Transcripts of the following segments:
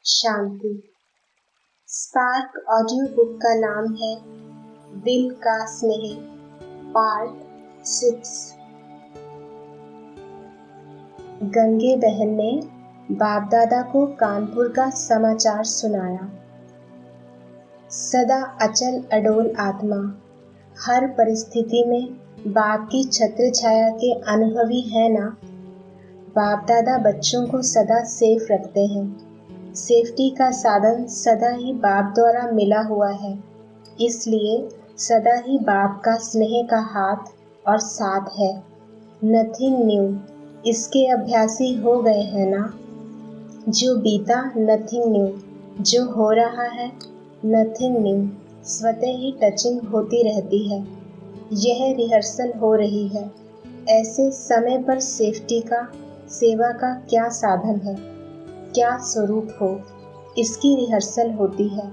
शांति। Spark audio book का नाम है दिल का स्नेह, पार्ट 6। गंगे बहन ने बाप दादा को कानपुर का समाचार सुनाया। सदा अचल अडोल आत्मा, हर परिस्थिति में बाप की छत्र छाया के अनुभवी है ना। बाप दादा बच्चों को सदा सेफ रखते हैं। सेफ्टी का साधन सदा ही बाप द्वारा मिला हुआ है, इसलिए सदा ही बाप का स्नेह का हाथ और साथ है। नथिंग न्यू, इसके अभ्यासी हो गए हैं ना। जो बीता नथिंग न्यू, जो हो रहा है नथिंग न्यू, स्वतः ही टचिंग होती रहती है। यह रिहर्सल हो रही है। ऐसे समय पर सेफ्टी का, सेवा का क्या साधन है, क्या स्वरूप हो, इसकी रिहर्सल होती है।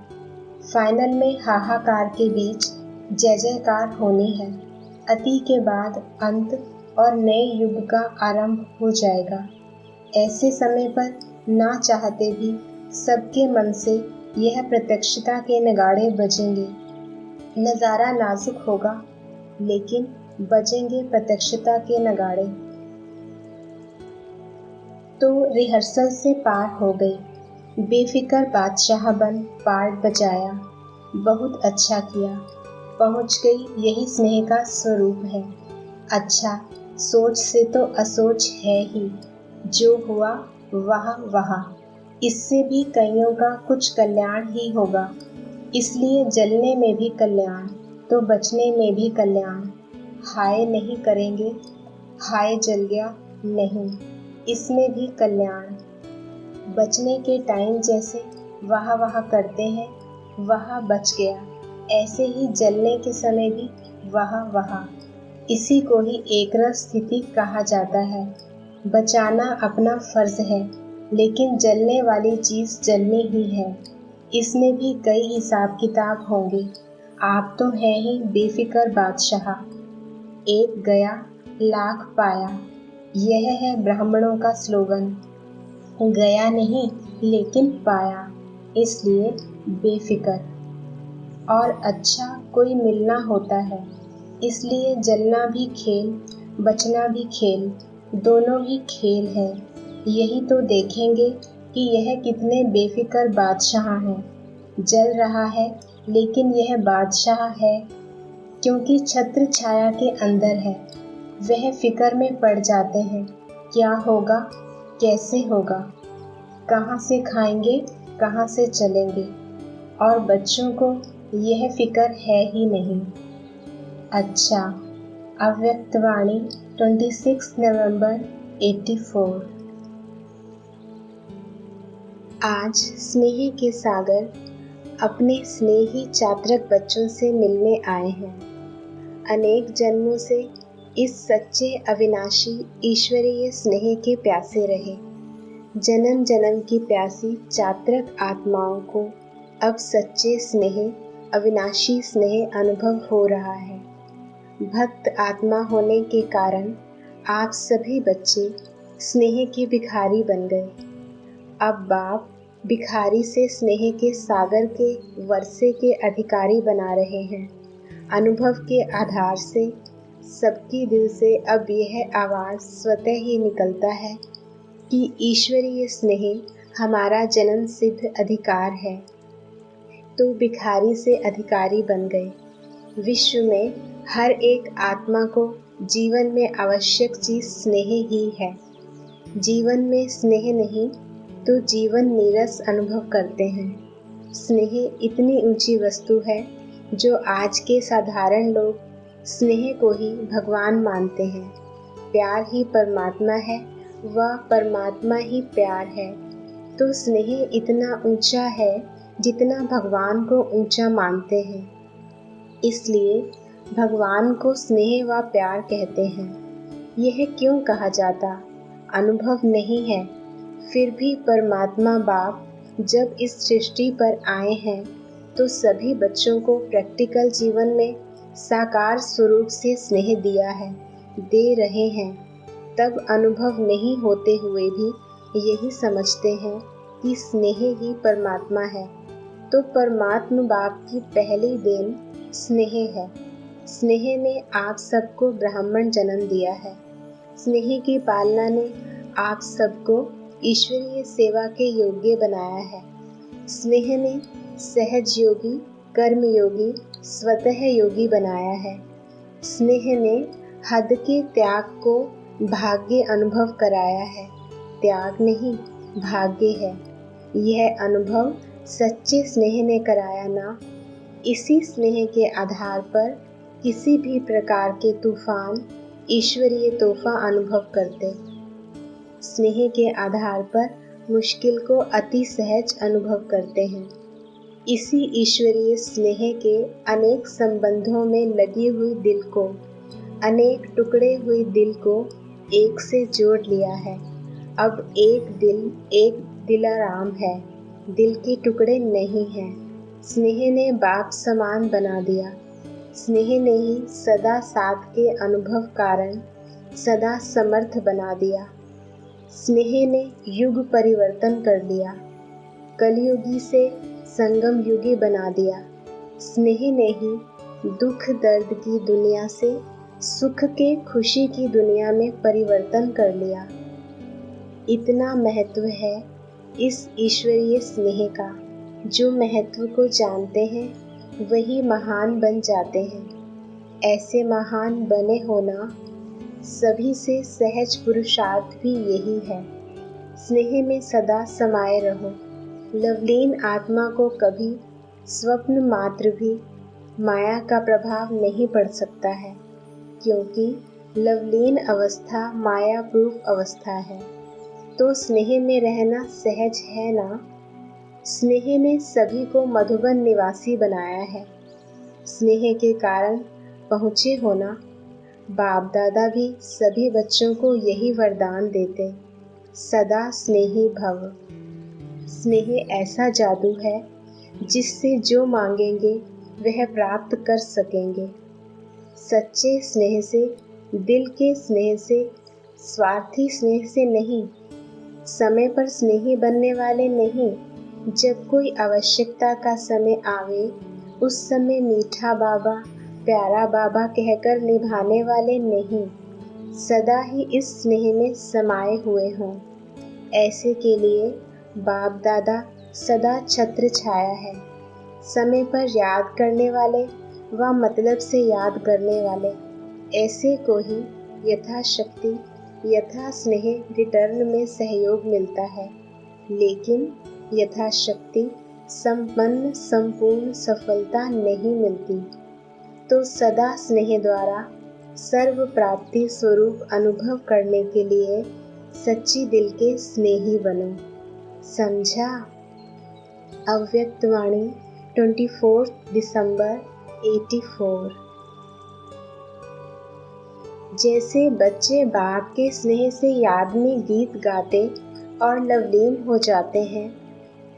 फाइनल में हाहाकार के बीच जय जयकार होनी है। अति के बाद अंत और नए युग का आरंभ हो जाएगा। ऐसे समय पर ना चाहते भी सबके मन से यह प्रत्यक्षता के नगाड़े बजेंगे। नज़ारा नाजुक होगा, लेकिन बजेंगे प्रत्यक्षता के नगाड़े। तो रिहर्सल से पार हो गई। बेफिक्र बादशाह बन पार्ट बजाया। बहुत अच्छा किया। पहुंच गई, यही स्नेह का स्वरूप है। अच्छा, सोच से तो असोच है ही। जो हुआ वहाँ वहाँ, इससे भी कईयों का कुछ कल्याण ही होगा। इसलिए जलने में भी कल्याण, तो बचने में भी कल्याण। हाय नहीं करेंगे, हाय जल गया नहीं, इसमें भी कल्याण। बचने के टाइम जैसे वहाँ वहाँ करते हैं, वहाँ बच गया, ऐसे ही जलने के समय भी वहाँ वहाँ। इसी को ही एकरस स्थिति कहा जाता है। बचाना अपना फर्ज है, लेकिन जलने वाली चीज़ जलनी ही है। इसमें भी कई हिसाब किताब होंगे। आप तो हैं ही बेफिक्र बादशाह। एक गया लाख पाया, यह है ब्राह्मणों का स्लोगन। गया नहीं लेकिन पाया, इसलिए बेफिक्र। और अच्छा कोई मिलना होता है, इसलिए जलना भी खेल, बचना भी खेल, दोनों ही खेल है। यही तो देखेंगे कि यह कितने बेफिक्र बादशाह हैं। जल रहा है लेकिन यह बादशाह है, क्योंकि छत्र छाया के अंदर है। वह फिक्र में पड़ जाते हैं, क्या होगा, कैसे होगा, कहाँ से खाएंगे, कहाँ से चलेंगे। और बच्चों को यह फिक्र है ही नहीं। अच्छा, अव्यक्तवाणी 26 नवंबर 84। आज स्नेह के सागर अपने स्नेही चात्रक बच्चों से मिलने आए हैं। अनेक जन्मों से इस सच्चे अविनाशी ईश्वरीय स्नेह के प्यासे रहे। जन्म जन्म की प्यासी चात्रक आत्माओं को अब सच्चे स्नेह, अविनाशी स्नेह अनुभव हो रहा है। भक्त आत्मा होने के कारण आप सभी बच्चे स्नेह के भिखारी बन गए। अब बाप भिखारी से स्नेह के सागर के वर्षे के अधिकारी बना रहे हैं। अनुभव के आधार से सबकी दिल से अब यह आवाज़ स्वतः ही निकलता है कि ईश्वरीय स्नेह हमारा जन्म सिद्ध अधिकार है। तो भिखारी से अधिकारी बन गए। विश्व में हर एक आत्मा को जीवन में आवश्यक चीज़ स्नेह ही है। जीवन में स्नेह नहीं तो जीवन नीरस अनुभव करते हैं। स्नेह इतनी ऊंची वस्तु है जो आज के साधारण लोग स्नेह को ही भगवान मानते हैं। प्यार ही परमात्मा है, वह परमात्मा ही प्यार है। तो स्नेह इतना ऊंचा है जितना भगवान को ऊंचा मानते हैं। इसलिए भगवान को स्नेह व प्यार कहते हैं। यह क्यों कहा जाता? अनुभव नहीं है। फिर भी परमात्मा बाप जब इस सृष्टि पर आए हैं तो सभी बच्चों को प्रैक्टिकल जीवन में साकार स्वरूप से स्नेह दिया है, दे रहे हैं। तब अनुभव नहीं होते हुए भी यही समझते हैं कि स्नेह ही परमात्मा है, तो परमात्मा बाप की पहली देन स्नेह है। स्नेह ने आप सबको ब्राह्मण जन्म दिया है। स्नेह की पालना ने आप सबको ईश्वरीय सेवा के योग्य बनाया है। स्नेह ने सहज योगी, कर्म योगी, स्वतः योगी बनाया है। स्नेह ने हद के त्याग को भाग्य अनुभव कराया है। त्याग नहीं, भाग्य है। यह अनुभव सच्चे स्नेह ने कराया ना। इसी स्नेह के आधार पर किसी भी प्रकार के तूफान ईश्वरीय तोहफा अनुभव करते। स्नेह के आधार पर मुश्किल को अति सहज अनुभव करते हैं। इसी ईश्वरीय स्नेह के अनेक संबंधों में लगी हुई दिल को, अनेक टुकड़े हुई दिल को एक से जोड़ लिया है। अब एक दिलाराम है, दिल के टुकड़े नहीं हैं। स्नेह ने बाप समान बना दिया। स्नेह ने ही सदा साथ के अनुभव कारण सदा समर्थ बना दिया। स्नेह ने युग परिवर्तन कर दिया, कलयुगी से संगम युगी बना दिया। स्नेह ने ही दुख दर्द की दुनिया से सुख के खुशी की दुनिया में परिवर्तन कर लिया। इतना महत्व है इस ईश्वरीय स्नेह का। जो महत्व को जानते हैं वही महान बन जाते हैं। ऐसे महान बने होना सभी से सहज पुरुषार्थ भी यही है। स्नेह में सदा समाये रहो। लवलीन आत्मा को कभी स्वप्न मात्र भी माया का प्रभाव नहीं पड़ सकता है, क्योंकि लवलीन अवस्था माया प्रूफ अवस्था है। तो स्नेह में रहना सहज है ना। स्नेह ने सभी को मधुबन निवासी बनाया है। स्नेह के कारण पहुँचे होना। बाप दादा भी सभी बच्चों को यही वरदान देते, सदा स्नेही भव। स्नेह ऐसा जादू है जिससे जो मांगेंगे वह प्राप्त कर सकेंगे। सच्चे स्नेह से, दिल के स्नेह से, स्वार्थी स्नेह से नहीं, समय पर स्नेही बनने वाले नहीं। जब कोई आवश्यकता का समय आवे उस समय मीठा बाबा, प्यारा बाबा कहकर निभाने वाले नहीं, सदा ही इस स्नेह में समाये हुए हों। ऐसे के लिए बाप दादा सदा छत्र छाया है। समय पर याद करने वाले व मतलब से याद करने वाले, ऐसे को ही यथाशक्ति यथा स्नेह रिटर्न में सहयोग मिलता है। लेकिन यथाशक्ति संपन्न संपूर्ण सफलता नहीं मिलती। तो सदा स्नेह द्वारा सर्व प्राप्ति स्वरूप अनुभव करने के लिए सच्ची दिल के स्नेही बनो। समझा। अव्यक्त वाणी 24 दिसंबर 84। जैसे बच्चे बाप के स्नेह से याद में गीत गाते और लवलीन हो जाते हैं,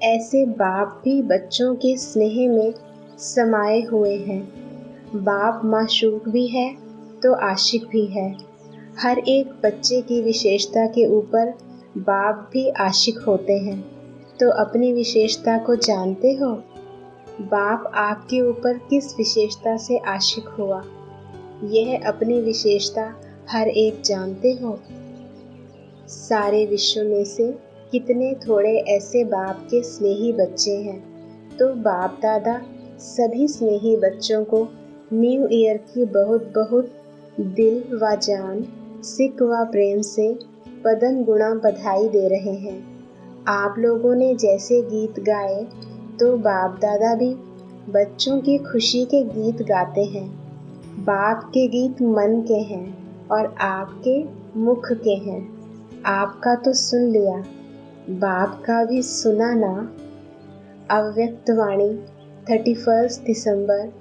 ऐसे बाप भी बच्चों के स्नेह में समाये हुए हैं। बाप माशूक भी है तो आशिक भी है। हर एक बच्चे की विशेषता के ऊपर बाप भी आशिक होते हैं। तो अपनी विशेषता को जानते हो? बाप आपके ऊपर किस विशेषता से आशिक हुआ, यह अपनी विशेषता हर एक जानते हो? सारे विश्व में से कितने थोड़े ऐसे बाप के स्नेही बच्चे हैं। तो बाप दादा सभी स्नेही बच्चों को न्यू ईयर की बहुत बहुत दिल व जान, सिक व प्रेम से पदन गुणा बधाई दे रहे हैं। आप लोगों ने जैसे गीत गाए तो बाप दादा भी बच्चों की खुशी के गीत गाते हैं। बाप के गीत मन के हैं और आपके मुख के हैं। आपका तो सुन लिया, बाप का भी सुना ना। अव्यक्त वाणी 31 दिसंबर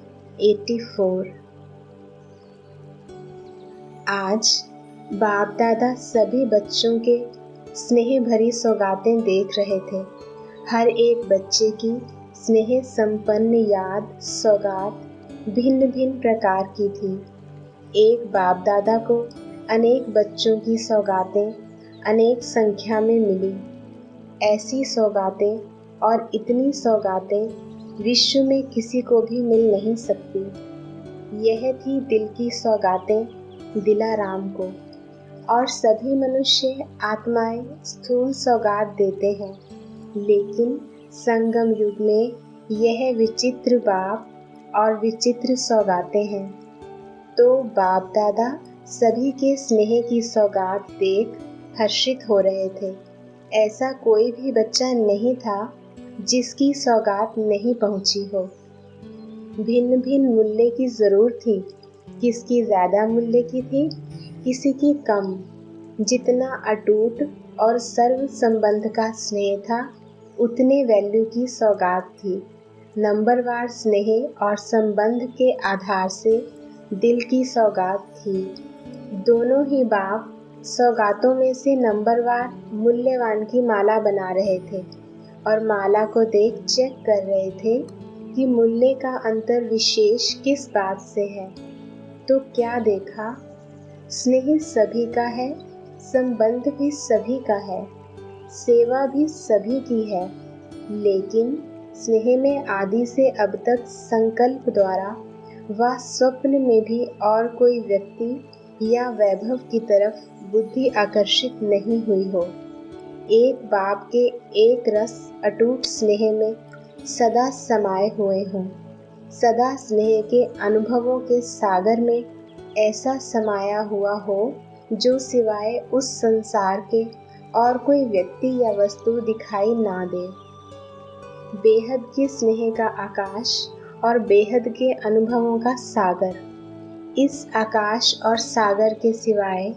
84। आज बाप दादा सभी बच्चों के स्नेह भरी सौगातें देख रहे थे। हर एक बच्चे की स्नेह संपन्न याद सौगात भिन्न भिन्न प्रकार की थी। एक बाप दादा को अनेक बच्चों की सौगातें अनेक संख्या में मिली। ऐसी सौगातें और इतनी सौगातें विश्व में किसी को भी मिल नहीं सकती। यह थी दिल की सौगातें दिलाराम को। और सभी मनुष्य आत्माएं स्थूल सौगात देते हैं, लेकिन संगम युग में यह विचित्र बाप और विचित्र सौगातें हैं। तो बाप दादा सभी के स्नेह की सौगात देख हर्षित हो रहे थे। ऐसा कोई भी बच्चा नहीं था जिसकी सौगात नहीं पहुंची हो। भिन्न भिन्न मूल्य की जरूर थी, किसकी ज्यादा मूल्य की थी, किसी की कम। जितना अटूट और सर्व संबंध का स्नेह था, उतने वैल्यू की सौगात थी। नंबरवार स्नेह और संबंध के आधार से दिल की सौगात थी। दोनों ही बाप सौगातों में से नंबरवार मूल्यवान की माला बना रहे थे और माला को देख चेक कर रहे थे कि मूल्य का अंतर विशेष किस बात से है। तो क्या देखा, स्नेह सभी का है, संबंध भी सभी का है, सेवा भी सभी की है, लेकिन स्नेह में आदि से अब तक संकल्प द्वारा व स्वप्न में भी और कोई व्यक्ति या वैभव की तरफ बुद्धि आकर्षित नहीं हुई हो। एक बाप के एक रस अटूट स्नेह में सदा समाये हुए हों, सदा स्नेह के अनुभवों के सागर में ऐसा समाया हुआ हो जो सिवाय उस संसार के और कोई व्यक्ति या वस्तु दिखाई ना दे। बेहद के स्नेह का आकाश और बेहद के अनुभवों का सागर। इस आकाश और सागर के सिवाय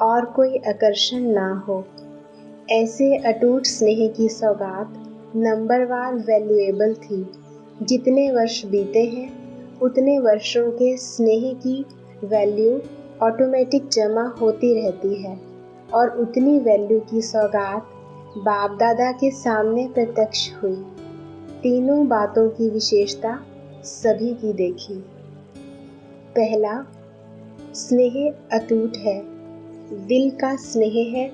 और कोई आकर्षण ना हो। ऐसे अटूट स्नेह की सौगात नंबरवार वैल्यूएबल थी। जितने वर्ष बीते हैं, उतने वर्षों के स्नेह की वैल्यू ऑटोमेटिक जमा होती रहती है और उतनी वैल्यू की सौगात बाप दादा के सामने प्रत्यक्ष हुई। तीनों बातों की विशेषता सभी की देखी। पहला, स्नेह अटूट है, दिल का स्नेह है,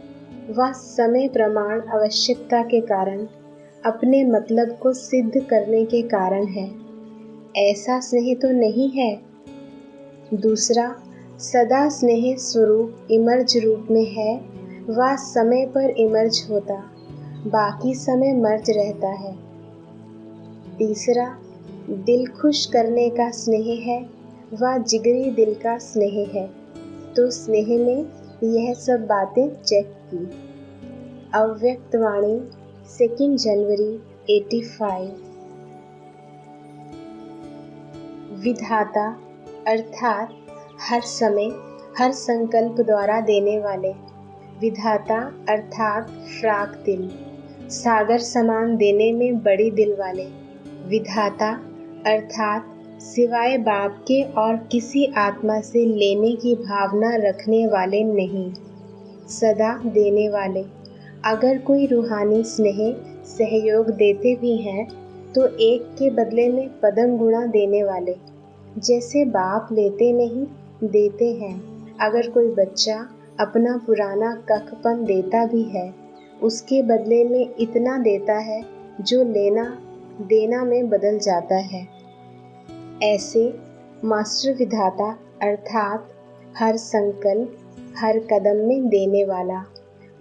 वह समय प्रमाण आवश्यकता के कारण, अपने मतलब को सिद्ध करने के कारण है। ऐसा स्नेह तो नहीं है। दूसरा, सदा स्नेह स्वरूप इमर्ज रूप में है, वह समय पर इमर्ज होता, बाकी समय मर्ज रहता है। तीसरा, दिल खुश करने का स्नेह है, वह जिगरी दिल का स्नेह है। तो स्नेह में यह सब बातें चेक की। अव्यक्त वाणी 2 जनवरी 85। विधाता अर्थात हर समय हर संकल्प द्वारा देने वाले। विधाता अर्थात फ्राक दिल, सागर समान देने में बड़ी दिल वाले। विधाता अर्थात सिवाय बाप के और किसी आत्मा से लेने की भावना रखने वाले नहीं, सदा देने वाले। अगर कोई रूहानी स्नेह सहयोग देते भी हैं तो एक के बदले में पदम गुणा देने वाले। जैसे बाप लेते नहीं देते हैं। अगर कोई बच्चा अपना पुराना कखपन देता भी है, उसके बदले में इतना देता है जो लेना देना में बदल जाता है। ऐसे मास्टर विधाता अर्थात हर संकल्प हर कदम में देने वाला,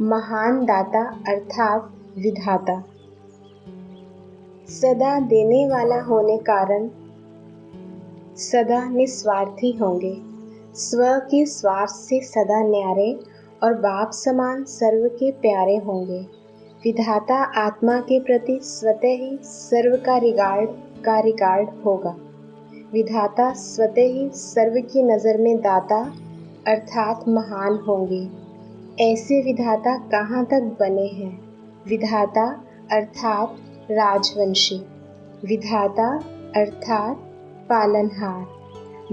महान दाता अर्थात विधाता। सदा देने वाला होने कारण सदा निस्वार्थी होंगे, स्व के स्वार्थ से सदा न्यारे और बाप समान सर्व के प्यारे होंगे। विधाता आत्मा के प्रति स्वतः ही सर्व का रिगार्ड होगा। विधाता स्वतः ही सर्व की नज़र में दाता अर्थात महान होंगे। ऐसे विधाता कहाँ तक बने हैं? विधाता अर्थात राजवंशी, विधाता अर्थात पालनहार,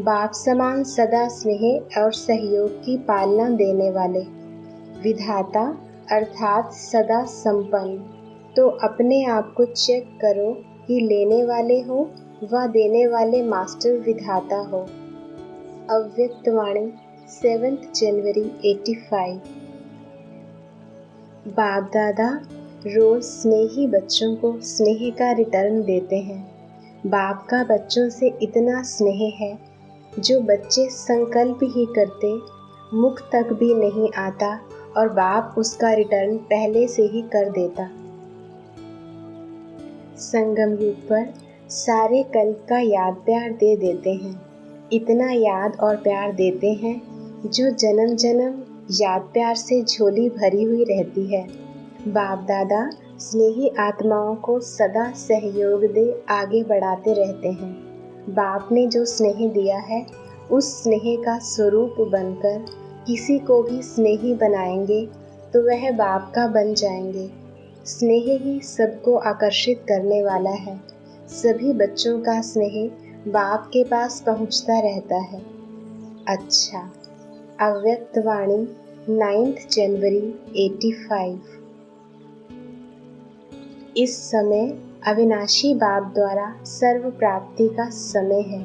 बाप समान सदा स्नेह और सहयोग की पालना देने वाले। विधाता अर्थात सदा संपन्न। तो अपने आप को चेक करो कि लेने वाले हो व देने वाले मास्टर विधाता हो। अव्यक्त वाणी 7 जनवरी 85। बाप दादा रोज स्नेही बच्चों को स्नेह का रिटर्न देते हैं। बाप का बच्चों से इतना स्नेह है जो बच्चे संकल्प ही करते, मुख तक भी नहीं आता और बाप उसका रिटर्न पहले से ही कर देता। संगम युग पर सारे कल का याद प्यार दे देते हैं। इतना याद और प्यार देते हैं जो जन्म जन्म याद प्यार से झोली भरी हुई रहती है। बाप दादा स्नेही आत्माओं को सदा सहयोग दे आगे बढ़ाते रहते हैं। बाप ने जो स्नेह दिया है उस स्नेह का स्वरूप बनकर किसी को भी स्नेही बनाएंगे तो वह बाप का बन जाएंगे। स्नेह ही सबको आकर्षित करने वाला है। सभी बच्चों का स्नेह बाप के पास पहुंचता रहता है। अच्छा, अव्यक्त वाणी 9 जनवरी 85। इस समय अविनाशी बाप द्वारा सर्व प्राप्ति का समय है,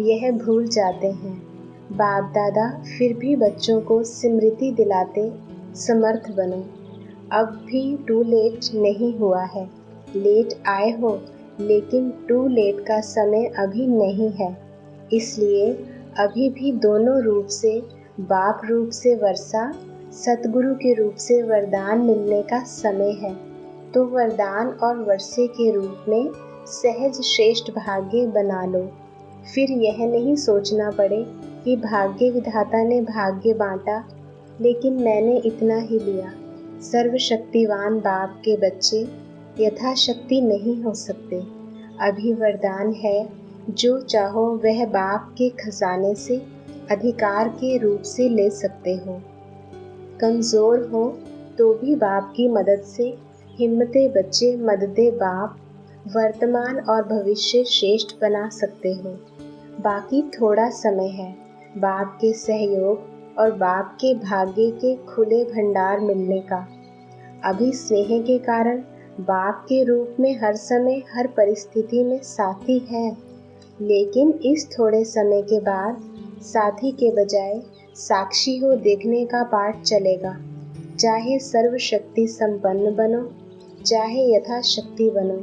यह भूल जाते हैं। बाप दादा फिर भी बच्चों को स्मृति दिलाते, समर्थ बनो। अब भी टू लेट नहीं हुआ है। लेट आए हो लेकिन टू लेट का समय अभी नहीं है। इसलिए अभी भी दोनों रूप से, बाप रूप से वर्षा, सतगुरु के रूप से वरदान मिलने का समय है। तो वरदान और वर्षे के रूप में सहज श्रेष्ठ भाग्य बना लो। फिर यह नहीं सोचना पड़े कि भाग्य विधाता ने भाग्य बांटा लेकिन मैंने इतना ही लिया। सर्वशक्तिवान बाप के बच्चे यथाशक्ति नहीं हो सकते। अभी वरदान है, जो चाहो वह बाप के खजाने से अधिकार के रूप से ले सकते हो। कमज़ोर हो तो भी बाप की मदद से हिम्मते बच्चे मददे बाप वर्तमान और भविष्य श्रेष्ठ बना सकते हो। बाकी थोड़ा समय है बाप के सहयोग और बाप के भाग्य के खुले भंडार मिलने का। अभी स्नेह के कारण बाप के रूप में हर समय हर परिस्थिति में साथी है, लेकिन इस थोड़े समय के बाद साथी के बजाय साक्षी हो देखने का पाठ चलेगा। चाहे सर्वशक्ति संपन्न बनो, चाहे यथाशक्ति बनो,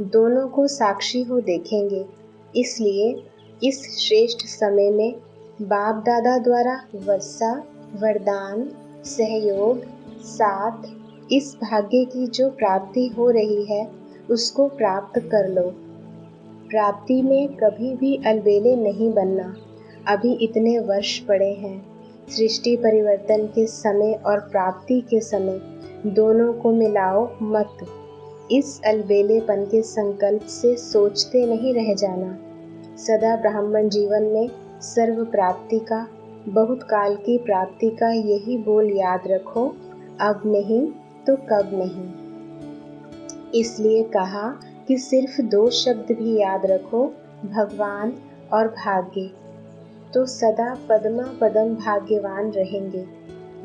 दोनों को साक्षी हो देखेंगे। इसलिए इस श्रेष्ठ समय में बाप दादा द्वारा वर्षा, वरदान, सहयोग, साथ, इस भाग्य की जो प्राप्ति हो रही है उसको प्राप्त कर लो। प्राप्ति में कभी भी अलबेले नहीं बनना। अभी इतने वर्ष पड़े हैं। सृष्टि परिवर्तन के समय और प्राप्ति के समय दोनों को मिलाओ मत। इस अलबेलेपन के संकल्प से सोचते नहीं रह जाना। सदा ब्राह्मण जीवन में सर्व प्राप्ति का, बहुत काल की प्राप्ति का यही बोल याद रखो, अब नहीं तो कब नहीं। इसलिए कहा कि सिर्फ 2 शब्द भी याद रखो, भगवान और भाग्य, तो सदा पद्मा पदम भाग्यवान रहेंगे।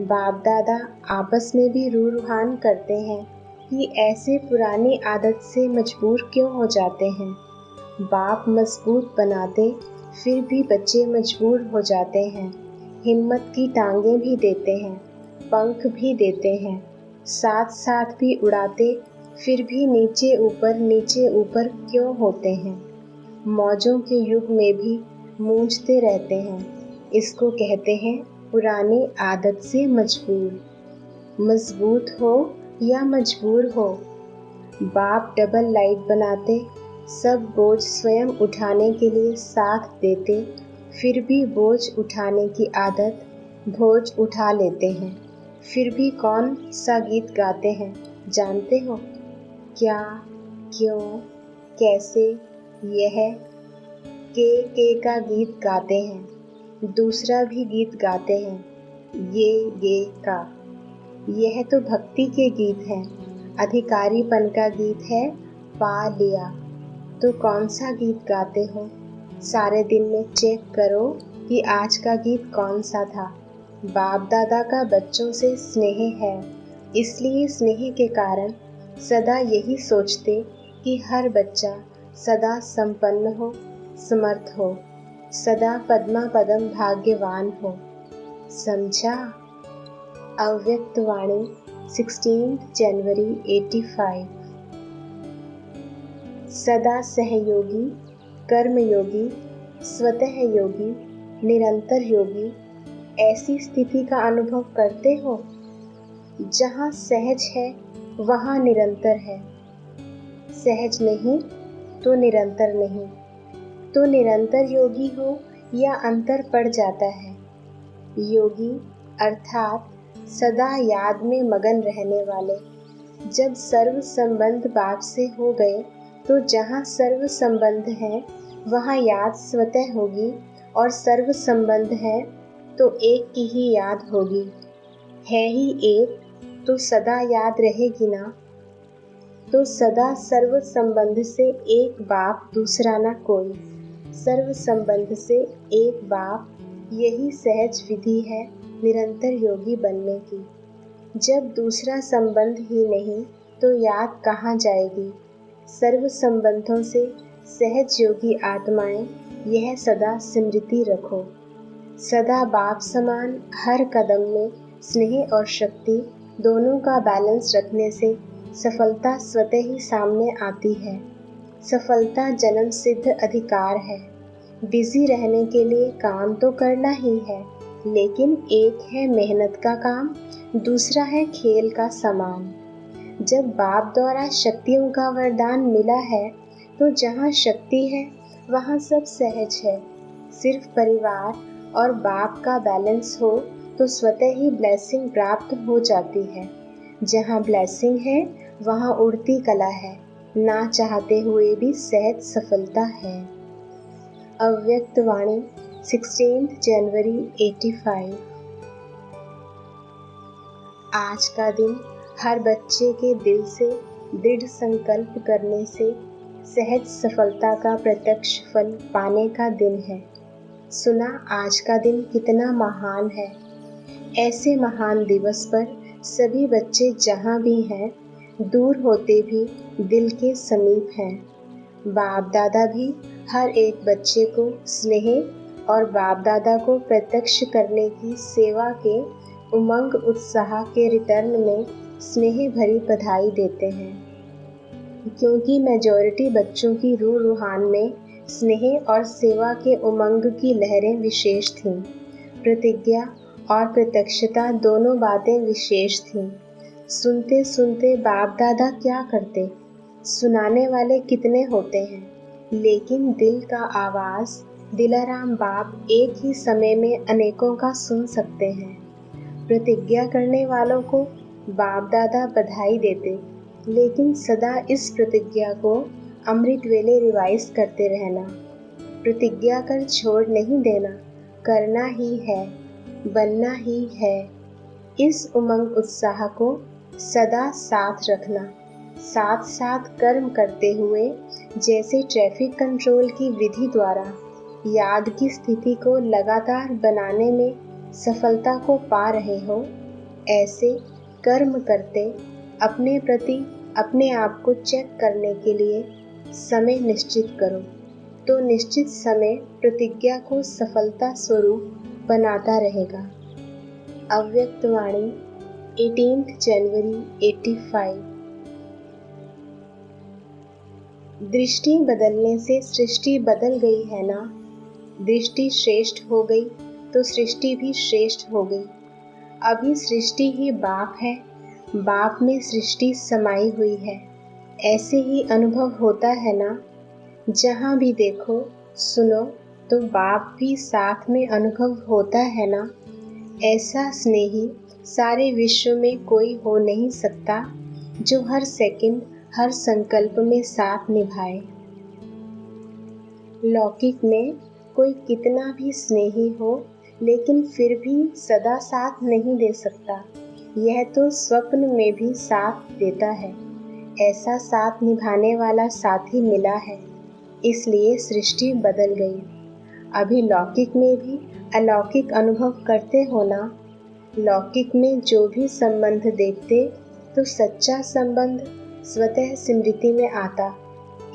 बाप दादा आपस में भी रूहान करते हैं कि ऐसे पुरानी आदत से मजबूर क्यों हो जाते हैं। बाप मजबूत बनाते फिर भी बच्चे मजबूर हो जाते हैं। हिम्मत की टांगें भी देते हैं, पंख भी देते हैं, साथ साथ भी उड़ाते फिर भी नीचे ऊपर क्यों होते हैं। मौजों के युग में भी मूंझते रहते हैं। इसको कहते हैं पुरानी आदत से मजबूर। मजबूत हो या मजबूर हो, बाप डबल लाइट बनाते, सब बोझ स्वयं उठाने के लिए साथ देते, फिर भी बोझ उठाने की आदत बोझ उठा लेते हैं। फिर भी कौन सा गीत गाते हैं जानते हो? क्या, क्यों, कैसे, यह के का गीत गाते हैं। दूसरा भी गीत गाते हैं, ये का। यह तो भक्ति के गीत हैं। अधिकारीपन का गीत है, पा लिया। तो कौन सा गीत गाते हो? सारे दिन में चेक करो कि आज का गीत कौन सा था। बाप दादा का बच्चों से स्नेह है, इसलिए स्नेह के कारण सदा यही सोचते कि हर बच्चा सदा संपन्न हो, समर्थ हो, सदा पद्मा पदम भाग्यवान हो। समझा? अव्यक्त वाणी 16 जनवरी 85। सदा सहयोगी, कर्मयोगी, स्वतः योगी, निरंतर योगी, ऐसी स्थिति का अनुभव करते हो जहाँ सहज है वहाँ निरंतर है, सहज नहीं तो निरंतर नहीं। तो निरंतर योगी हो या अंतर पड़ जाता है। योगी अर्थात सदा याद में मगन रहने वाले। जब सर्व संबंध बाप से हो गए तो जहाँ सर्व संबंध है वहाँ याद स्वतः होगी, और सर्व संबंध है तो एक की ही याद होगी। है ही एक तो सदा याद रहेगी ना। तो सदा सर्व संबंध से एक बाप, दूसरा ना कोई। सर्व संबंध से एक बाप, यही सहज विधि है निरंतर योगी बनने की। जब दूसरा संबंध ही नहीं तो याद कहाँ जाएगी। सर्व संबंधों से सहज योगी आत्माएं, यह सदा स्मृति रखो। सदा बाप समान हर कदम में स्नेह और शक्ति दोनों का बैलेंस रखने से सफलता स्वतः ही सामने आती है। सफलता जन्म सिद्ध अधिकार है। बिजी रहने के लिए काम तो करना ही है, लेकिन एक है मेहनत का काम, दूसरा है खेल का सामान। जब बाप द्वारा शक्तियों का वरदान मिला है तो जहाँ शक्ति है वहाँ सब सहज है। सिर्फ परिवार और बाप का बैलेंस हो तो स्वतः ही ब्लेसिंग प्राप्त हो जाती है। जहाँ ब्लेसिंग है वहाँ उड़ती कला है, ना चाहते हुए भी सहज सफलता है। अव्यक्त वाणी 16 जनवरी 85। आज का दिन हर बच्चे के दिल से दृढ़ संकल्प करने से सहज सफलता का प्रत्यक्ष फल पाने का दिन है। सुना आज का दिन कितना महान है। ऐसे महान दिवस पर सभी बच्चे जहाँ भी हैं, दूर होते भी दिल के समीप हैं। बाप दादा भी हर एक बच्चे को स्नेह और बाप दादा को प्रत्यक्ष करने की सेवा के उमंग उत्साह के रिटर्न में स्नेह भरी बधाई देते हैं, क्योंकि मेजॉरिटी बच्चों की रूह रूहान में स्नेह और सेवा के उमंग की लहरें विशेष थीं। प्रतिज्ञा और प्रत्यक्षता दोनों बातें विशेष थीं। सुनते सुनते बाप दादा क्या करते, सुनाने वाले कितने होते हैं, लेकिन दिल का आवाज़ दिलाराम बाप एक ही समय में अनेकों का सुन सकते हैं। प्रतिज्ञा करने वालों को बाप दादा बधाई देते, लेकिन सदा इस प्रतिज्ञा को अमृत वेले रिवाइज करते रहना। प्रतिज्ञा कर छोड़ नहीं देना, करना ही है, बनना ही है। इस उमंग उत्साह को सदा साथ रखना, साथ साथ कर्म करते हुए, जैसे ट्रैफिक कंट्रोल की विधि द्वारा याद की स्थिति को लगातार बनाने में सफलता को पा रहे हो, ऐसे कर्म करते अपने प्रति अपने आप को चेक करने के लिए समय निश्चित करो, तो निश्चित समय प्रतिज्ञा को सफलता स्वरूप बनाता रहेगा। अव्यक्त वाणी 18 जनवरी 85। दृष्टि बदलने से सृष्टि बदल गई है ना। दृष्टि श्रेष्ठ हो गई तो सृष्टि भी श्रेष्ठ हो गई। अभी सृष्टि ही बाप है, बाप में सृष्टि समाई हुई है। ऐसे ही अनुभव होता है ना। जहाँ भी देखो सुनो तो बाप भी साथ में अनुभव होता है ना। ऐसा स्नेही सारे विश्व में कोई हो नहीं सकता जो हर सेकंड हर संकल्प में साथ निभाए। लौकिक में कोई कितना भी स्नेही हो, लेकिन फिर भी सदा साथ नहीं दे सकता। यह तो स्वप्न में भी साथ देता है। ऐसा साथ निभाने वाला साथी मिला है, इसलिए सृष्टि बदल गई। अभी लौकिक में भी अलौकिक अनुभव करते हो ना। लौकिक में जो भी संबंध देखते तो सच्चा संबंध स्वतः स्मृति में आता।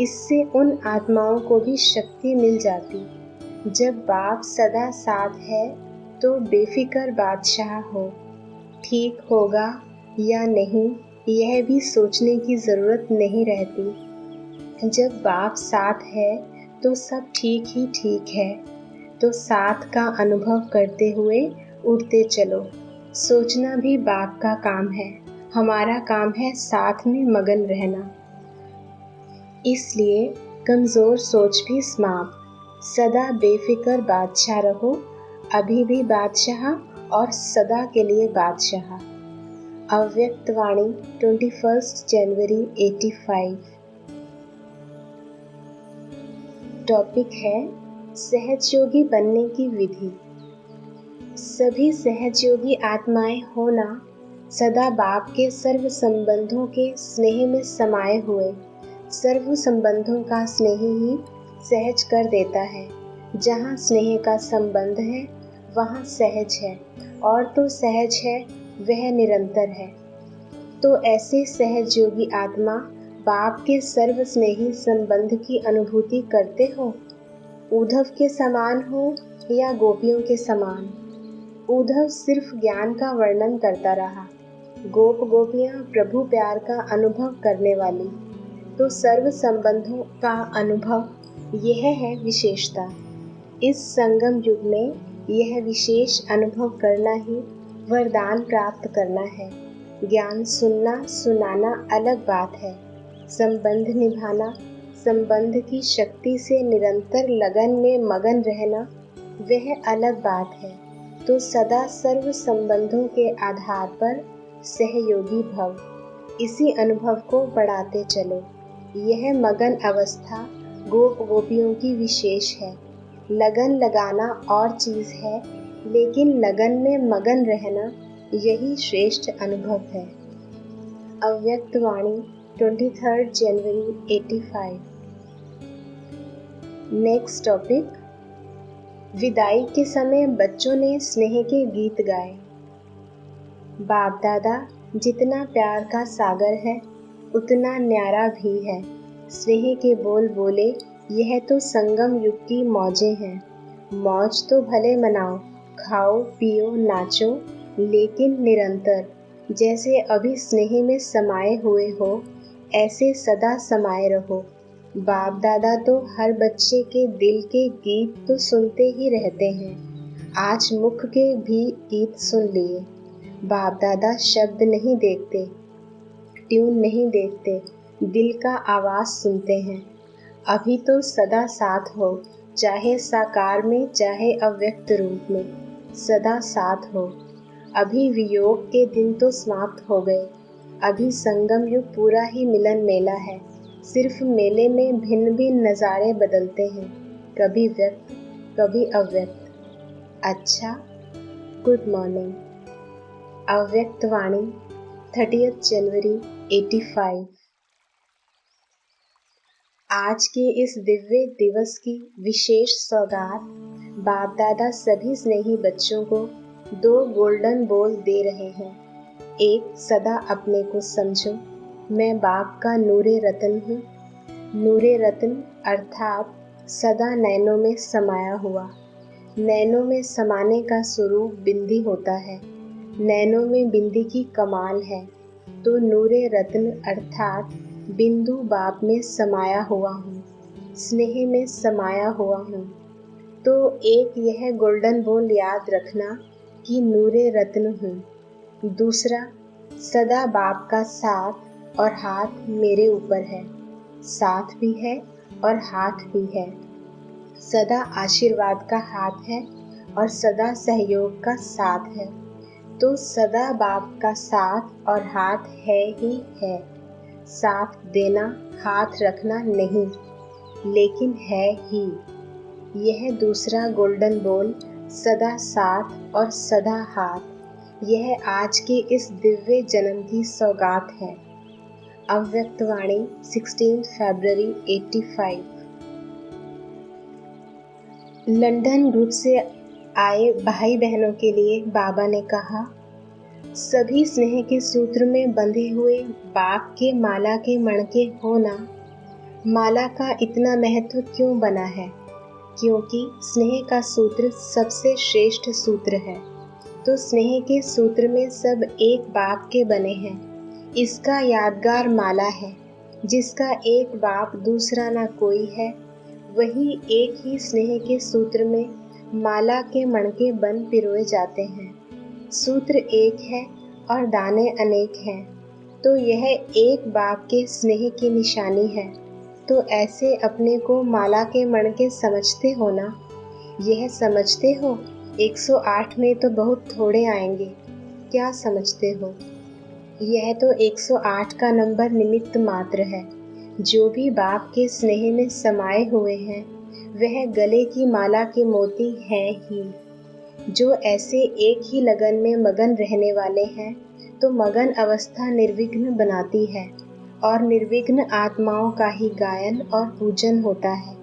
इससे उन आत्माओं को भी शक्ति मिल जाती। जब बाप सदा साथ है तो बेफिक्र बादशाह हो। ठीक होगा या नहीं, यह भी सोचने की ज़रूरत नहीं रहती। जब बाप साथ है तो सब ठीक ही ठीक है। तो साथ का अनुभव करते हुए उड़ते चलो। सोचना भी बाप का काम है, हमारा काम है साथ में मगन रहना। इसलिए कमज़ोर सोच भी समाप्त। सदा बेफिक्र बादशाह रहो, अभी भी बादशाह और सदा के लिए बादशाह। अव्यक्त वाणी 21 जनवरी 85। टॉपिक है सहजयोगी बनने की विधि। सभी सहजयोगी आत्माएं होना सदा बाप के सर्व संबंधों के स्नेह में समाये हुए। सर्व संबंधों का स्नेह ही सहज कर देता है। जहाँ स्नेह का संबंध है वहाँ सहज है, और तो सहज है वह निरंतर है। तो ऐसे सहज योगी आत्मा बाप के सर्व स्नेही संबंध की अनुभूति करते हो। उद्धव के समान हो या गोपियों के समान। उद्धव सिर्फ ज्ञान का वर्णन करता रहा, गोप गोपियाँ प्रभु प्यार का अनुभव करने वाली। तो सर्व संबंधों का अनुभव यह है विशेषता। इस संगम युग में यह विशेष अनुभव करना ही वरदान प्राप्त करना है। ज्ञान सुनना सुनाना अलग बात है, संबंध निभाना, संबंध की शक्ति से निरंतर लगन में मगन रहना वह अलग बात है। तो सदा सर्व संबंधों के आधार पर सहयोगी भव। इसी अनुभव को बढ़ाते चलो। यह मगन अवस्था गोप गोपियों की विशेष है। लगन लगाना और चीज़ है, लेकिन लगन में मगन रहना यही श्रेष्ठ अनुभव है। अव्यक्त वाणी 23 जनवरी 85। Next topic. विदाई के समय बच्चों ने स्नेह के गीत गाए। बाप दादा जितना प्यार का सागर है उतना न्यारा भी है। स्नेह के बोल बोले, यह तो संगम युग की मौजें हैं। मौज तो भले मनाओ, खाओ पियो नाचो, लेकिन निरंतर। जैसे अभी स्नेह में समाये हुए हो ऐसे सदा समाये रहो। बाप दादा तो हर बच्चे के दिल के गीत तो सुनते ही रहते हैं। आज मुख के भी गीत सुन लिए। बाप दादा शब्द नहीं देखते, ट्यून नहीं देखते, दिल का आवाज़ सुनते हैं। अभी तो सदा साथ हो, चाहे साकार में चाहे अव्यक्त रूप में, सदा साथ हो। अभी वियोग के दिन तो समाप्त हो गए। अभी संगम युग पूरा ही मिलन मेला है। सिर्फ मेले में भिन्न भिन्न नज़ारे बदलते हैं, कभी व्यक्त कभी अव्यक्त। अच्छा, गुड मॉर्निंग। अव्यक्त वाणी 30 जनवरी 85। आज के इस दिव्य दिवस की विशेष सौगात बाप दादा सभी स्नेही बच्चों को 2 गोल्डन बोल दे रहे हैं। एक, सदा अपने को समझो, मैं बाप का नूरे रतन हूँ। नूरे रतन अर्थात सदा नैनों में समाया हुआ। नैनों में समाने का स्वरूप बिंदी होता है। नैनों में बिंदी की कमाल है। तो नूरे रत्न अर्थात बिंदु बाप में समाया हुआ हूँ, स्नेह में समाया हुआ हूँ। तो एक यह गोल्डन बोल याद रखना कि नूरे रत्न हूँ। दूसरा, सदा बाप का साथ और हाथ मेरे ऊपर है। साथ भी है और हाथ भी है। सदा आशीर्वाद का हाथ है और सदा सहयोग का साथ है। तो सदा बाप का साथ और हाथ है ही है। साथ देना, हाथ रखना नहीं, लेकिन है ही। यह दूसरा गोल्डन बोल, सदा साथ और सदा हाथ, यह आज के इस दिव्य जन्म की सौगात है। अव्यक्त वाणी 16 फरवरी 85। लंदन ग्रुप से आए भाई बहनों के लिए बाबा ने कहा, सभी स्नेह के सूत्र में बंधे हुए बाप के माला के मणके होना। माला का इतना महत्व क्यों बना है? क्योंकि स्नेह का सूत्र सबसे श्रेष्ठ सूत्र है। तो स्नेह के सूत्र में सब एक बाप के बने हैं। इसका यादगार माला है, जिसका एक बाप दूसरा ना कोई है। वही एक ही स्नेह के सूत्र में माला के मणके बन पिरोए जाते हैं। सूत्र एक है और दाने अनेक हैं, तो यह एक बाप के स्नेह की निशानी है। तो ऐसे अपने को माला के मणके समझते हो ना? यह समझते हो 108 में तो बहुत थोड़े आएंगे। क्या समझते हो? यह तो 108 का नंबर निमित्त मात्र है। जो भी बाप के स्नेह में समाये हुए हैं, वह गले की माला के मोती हैं ही। जो ऐसे एक ही लगन में मगन रहने वाले हैं, तो मगन अवस्था निर्विघ्न बनाती है, और निर्विघ्न आत्माओं का ही गायन और पूजन होता है।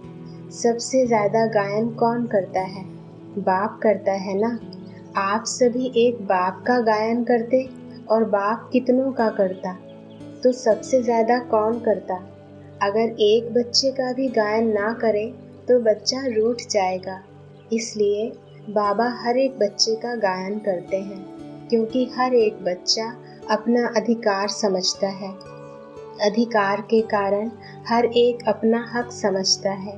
सबसे ज्यादा गायन कौन करता है? बाप करता है ना। आप सभी एक बाप का गायन करते, और बाप कितनों का करता? तो सबसे ज्यादा कौन करता? अगर एक बच्चे का भी गायन ना करे तो बच्चा रूठ जाएगा। इसलिए बाबा हर एक बच्चे का गायन करते हैं, क्योंकि हर एक बच्चा अपना अधिकार समझता है। अधिकार के कारण हर एक अपना हक समझता है।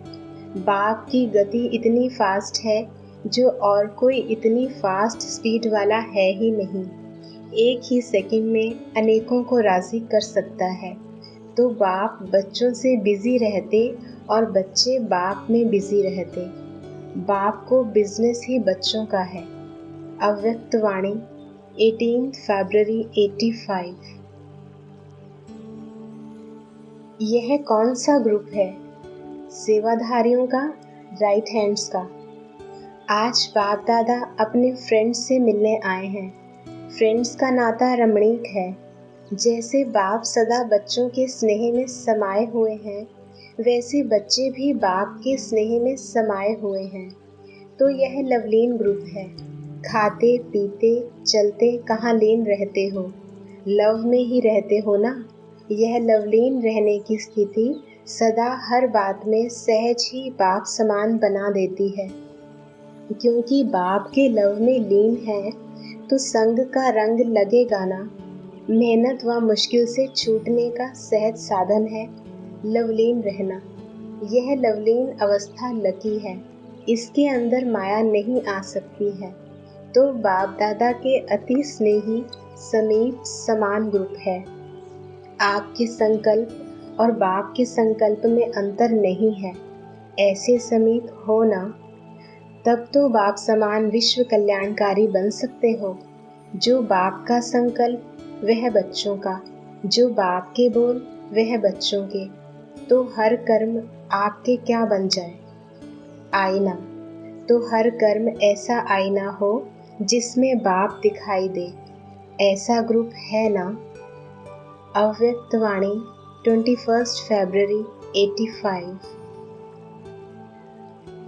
बाप की गति इतनी फास्ट है, जो और कोई इतनी फास्ट स्पीड वाला है ही नहीं। एक ही सेकंड में अनेकों को राजी कर सकता है। तो बाप बच्चों से बिजी रहते और बच्चे बाप में बिजी रहते। बाप को बिजनेस ही बच्चों का है। अव्यक्त वाणी 18 फरवरी 85। यह कौन सा ग्रुप है? सेवाधारियों का, राइट हैंड्स का। आज बाप दादा अपने फ्रेंड्स से मिलने आए हैं। फ्रेंड्स का नाता रमणीक है। जैसे बाप सदा बच्चों के स्नेह में समाये हुए हैं, वैसे बच्चे भी बाप के स्नेह में समाये हुए हैं। तो यह लवलीन ग्रुप है। खाते पीते चलते कहाँ लीन रहते हो? लव में ही रहते हो ना। यह लवलीन रहने की स्थिति सदा हर बात में सहज ही बाप समान बना देती है। क्योंकि बाप के लव में लीन है, तो संग का रंग लगेगा ना। मेहनत व मुश्किल से छूटने का सहज साधन है लवलीन रहना। यह लवलीन अवस्था लकी है। इसके अंदर माया नहीं आ सकती है। तो बाप दादा के अति स्नेही समीप समान ग्रुप है। आपके संकल्प और बाप के संकल्प में अंतर नहीं है। ऐसे समीप हो ना, तब तो बाप समान विश्व कल्याणकारी बन सकते हो। जो बाप का संकल्प वह बच्चों का, जो बाप के बोल वह बच्चों के। तो हर कर्म आपके क्या बन जाए? आईना। तो हर कर्म ऐसा आईना हो जिसमें बाप दिखाई दे। ऐसा ग्रुप है ना। अव्यक्त वाणी 21 फरवरी 85।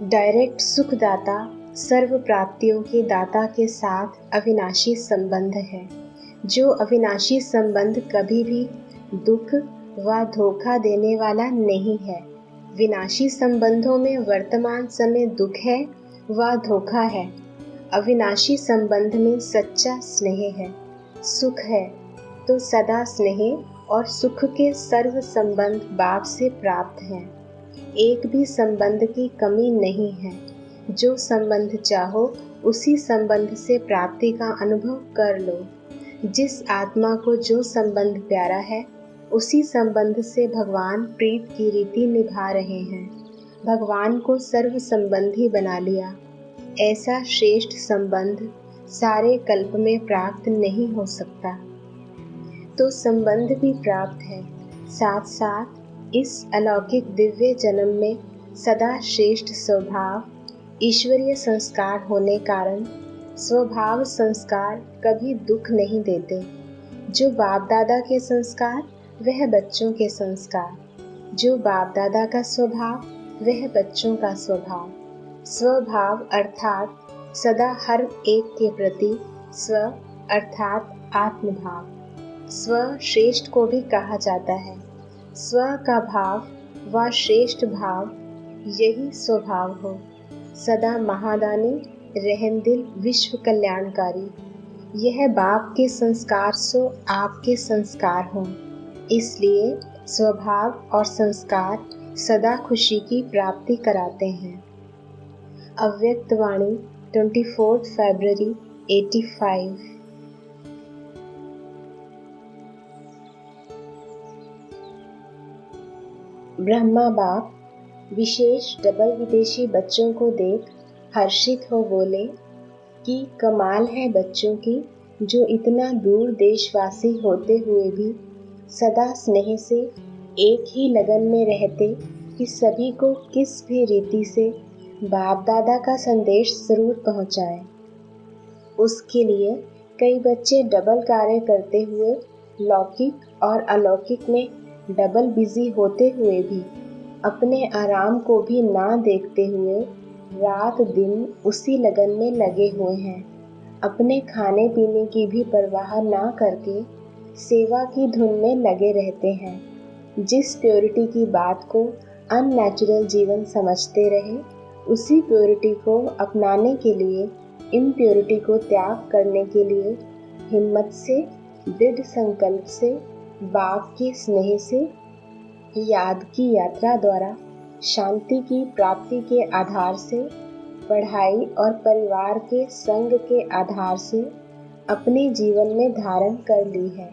डायरेक्ट सुखदाता सर्व प्राप्तियों के दाता के साथ अविनाशी संबंध है। जो अविनाशी संबंध कभी भी दुख व धोखा देने वाला नहीं है। विनाशी संबंधों में वर्तमान समय दुख है व धोखा है। अविनाशी संबंध में सच्चा स्नेह है, सुख है। तो सदा स्नेह और सुख के सर्व संबंध बाप से प्राप्त हैं। एक भी संबंध की कमी नहीं है। जो संबंध चाहो उसी संबंध से प्राप्ति का अनुभव कर लो। जिस आत्मा को जो संबंध प्यारा है, उसी संबंध से भगवान प्रीत की रीति निभा रहे हैं। भगवान को सर्व संबंधी बना लिया। ऐसा श्रेष्ठ संबंध सारे कल्प में प्राप्त नहीं हो सकता। तो संबंध भी प्राप्त है, साथ साथ इस अलौकिक दिव्य जन्म में सदा श्रेष्ठ स्वभाव ईश्वरीय संस्कार होने कारण स्वभाव संस्कार कभी दुख नहीं देते। जो बाप दादा के संस्कार वह बच्चों के संस्कार। जो बाप दादा का स्वभाव वह बच्चों का स्वभाव। स्वभाव अर्थात सदा हर एक के प्रति स्व अर्थात आत्मभाव। स्व श्रेष्ठ को भी कहा जाता है। स्व का भाव व श्रेष्ठ भाव यही स्वभाव हो। सदा महादानी रहमदिल विश्व कल्याणकारी यह बाप के संस्कार सो आपके संस्कार हों, इसलिए स्वभाव और संस्कार सदा खुशी की प्राप्ति कराते हैं। अव्यक्त वाणी 24 फरवरी 85। ब्रह्मा बाप विशेष डबल विदेशी बच्चों को देख हर्षित हो बोले कि कमाल है बच्चों की, जो इतना दूर देशवासी होते हुए भी सदा स्नेह से एक ही लगन में रहते कि सभी को किस भी रीति से बाप दादा का संदेश जरूर पहुंचाए। उसके लिए कई बच्चे डबल कार्य करते हुए लौकिक और अलौकिक में डबल बिजी होते हुए भी अपने आराम को भी ना देखते हुए रात दिन उसी लगन में लगे हुए हैं। अपने खाने पीने की भी परवाह ना करके सेवा की धुन में लगे रहते हैं। जिस प्योरिटी की बात को अननेचुरल जीवन समझते रहे, उसी प्योरिटी को अपनाने के लिए, इम्प्योरिटी को त्याग करने के लिए हिम्मत से, दृढ़ संकल्प से, बाप के स्नेह से, याद की यात्रा द्वारा, शांति की प्राप्ति के आधार से, पढ़ाई और परिवार के संग के आधार से अपने जीवन में धारण कर ली है।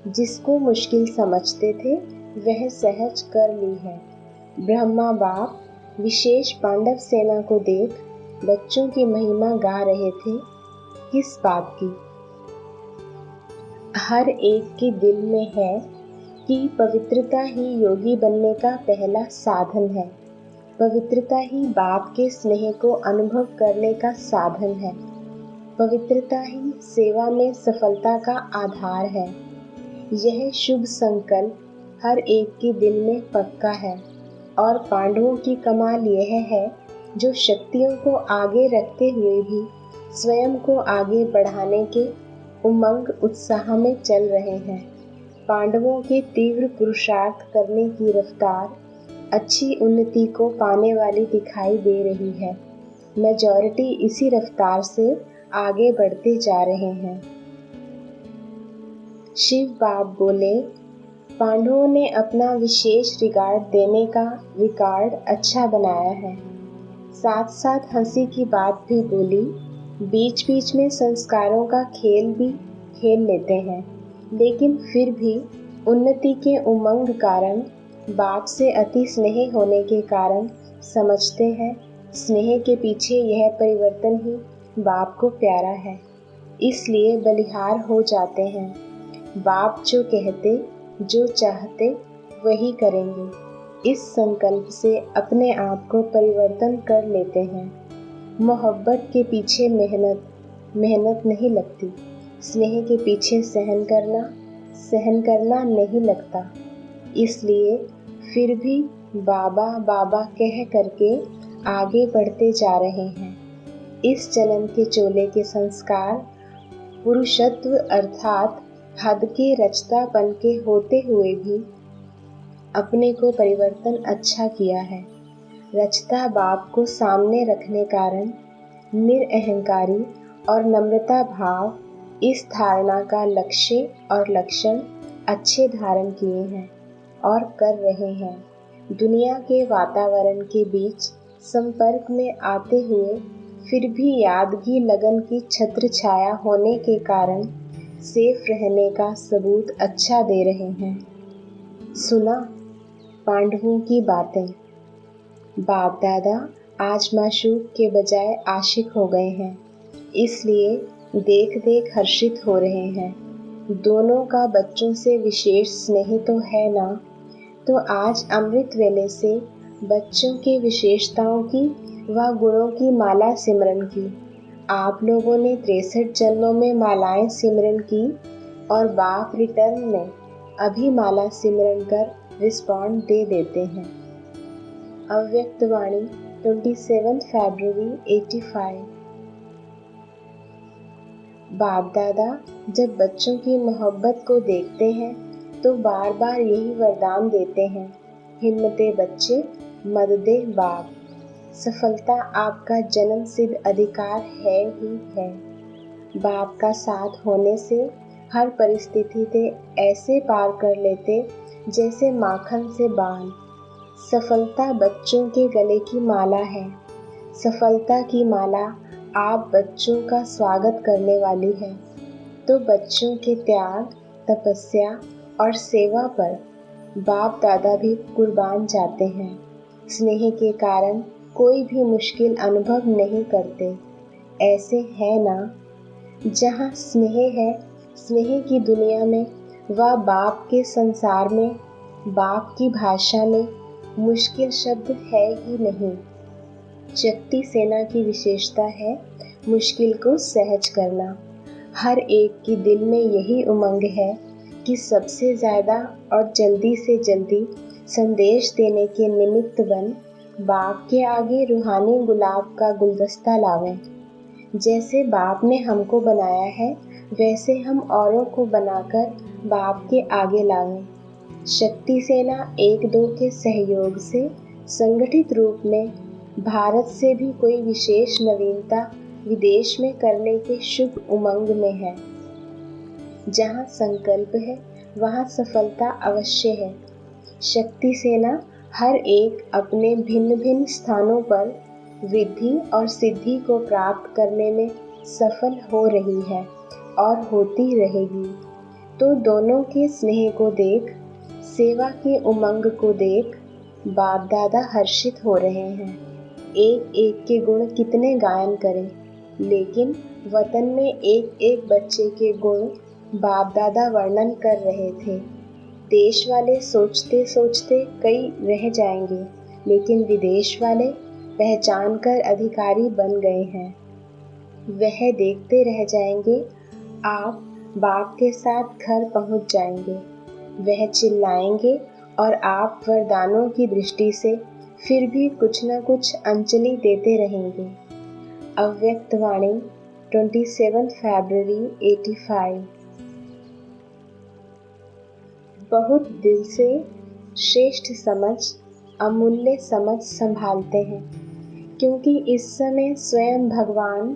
जिसको मुश्किल समझते थे वह सहज कर ली है। ब्रह्मा बाप विशेष पांडव सेना को देख बच्चों की महिमा गा रहे थे। किस बात की? हर एक के दिल में है कि पवित्रता ही योगी बनने का पहला साधन है। पवित्रता ही बाप के स्नेह को अनुभव करने का साधन है। पवित्रता ही सेवा में सफलता का आधार है। यह शुभ संकल्प हर एक के दिल में पक्का है और पांडवों की कमाल यह है जो शक्तियों को आगे रखते हुए भी स्वयं को आगे बढ़ाने के उमंग उत्साह में चल रहे हैं। पांडवों के तीव्र पुरुषार्थ करने की रफ्तार अच्छी उन्नति को पाने वाली दिखाई दे रही है। मेजॉरिटी इसी रफ्तार से आगे बढ़ते जा रहे हैं। शिव बाप बोले, पांडवों ने अपना विशेष रिगार्ड देने का रिकॉर्ड अच्छा बनाया है। साथ साथ हंसी की बात भी बोली। बीच बीच में संस्कारों का खेल भी खेल लेते हैं, लेकिन फिर भी उन्नति के उमंग कारण, बाप से अति स्नेह होने के कारण समझते हैं स्नेह के पीछे यह परिवर्तन ही बाप को प्यारा है, इसलिए बलिहार हो जाते हैं। बाप जो कहते, जो चाहते वही करेंगे। इस संकल्प से अपने आप को परिवर्तन कर लेते हैं। मोहब्बत के पीछे मेहनत नहीं लगती। स्नेह के पीछे सहन करना नहीं लगता। इसलिए फिर भी बाबा बाबा कह करके आगे बढ़ते जा रहे हैं। इस जन्म के चोले के संस्कार पुरुषत्व अर्थात हद के रचतापन के होते हुए भी अपने को परिवर्तन अच्छा किया है। रचता बाप को सामने रखने कारण निरअहंकारी और नम्रता भाव इस धारणा का लक्ष्य और लक्षण अच्छे धारण किए हैं और कर रहे हैं। दुनिया के वातावरण के बीच संपर्क में आते हुए फिर भी यादगी लगन की छत्र छाया होने के कारण सेफ रहने का सबूत अच्छा दे रहे हैं। सुना पांडवों की बातें। बाप दादा आज माशूक के बजाय आशिक हो गए हैं, इसलिए देख देख हर्षित हो रहे हैं। दोनों का बच्चों से विशेष स्नेह तो है ना, तो आज अमृत वेले से बच्चों की विशेषताओं की व गुणों की माला सिमरन की। आप लोगों ने 63 जन्मों में मालाएं सिमरन की और बाप रिटर्न में अभी माला सिमरन कर रिस्पॉन्ड दे देते हैं। अव्यक्त वाणी 27 फरवरी 85। बाप दादा जब बच्चों की मोहब्बत को देखते हैं तो बार बार यही वरदान देते हैं, हिम्मते बच्चे मद दे बाप। सफलता आपका जन्म सिद्ध अधिकार है ही है। बाप का साथ होने से हर परिस्थिति से ऐसे पार कर लेते जैसे माखन से बान। सफलता बच्चों के गले की माला है। सफलता की माला आप बच्चों का स्वागत करने वाली है। तो बच्चों के त्याग, तपस्या और सेवा पर बाप दादा भी कुर्बान जाते हैं। स्नेह के कारण कोई भी मुश्किल अनुभव नहीं करते। ऐसे है ना? जहाँ स्नेह है, स्नेह की दुनिया में व बाप के संसार में, बाप की भाषा में मुश्किल शब्द है ही नहीं। शक्ति सेना की विशेषता है मुश्किल को सहज करना। हर एक की दिल में यही उमंग है कि सबसे ज़्यादा और जल्दी से जल्दी संदेश देने के निमित्त बन बाप के आगे रूहानी गुलाब का गुलदस्ता लावें। जैसे बाप ने हमको बनाया है वैसे हम औरों को बनाकर बाप के आगे लावें। शक्ति सेना 1-2 के सहयोग से संगठित रूप में भारत से भी कोई विशेष नवीनता विदेश में करने के शुभ उमंग में है। जहाँ संकल्प है वहाँ सफलता अवश्य है। शक्ति सेना हर एक अपने भिन्न भिन्न स्थानों पर वृद्धि और सिद्धि को प्राप्त करने में सफल हो रही है और होती रहेगी। तो दोनों के स्नेह को देख, सेवा के उमंग को देख बाप दादा हर्षित हो रहे हैं। एक एक के गुण कितने गायन करें, लेकिन वतन में एक एक बच्चे के गुण बाप दादा वर्णन कर रहे थे। देश वाले सोचते सोचते कई रह जाएंगे, लेकिन विदेश वाले पहचान कर अधिकारी बन गए हैं। वह देखते रह जाएंगे, आप बाप के साथ घर पहुंच जाएंगे। वह चिल्लाएंगे और आप वरदानों की दृष्टि से फिर भी कुछ न कुछ अंजलि देते रहेंगे। अव्यक्त वाणी 27 फरवरी 85। बहुत दिल से श्रेष्ठ समझ, अमूल्य समझ संभालते हैं, क्योंकि इस समय स्वयं भगवान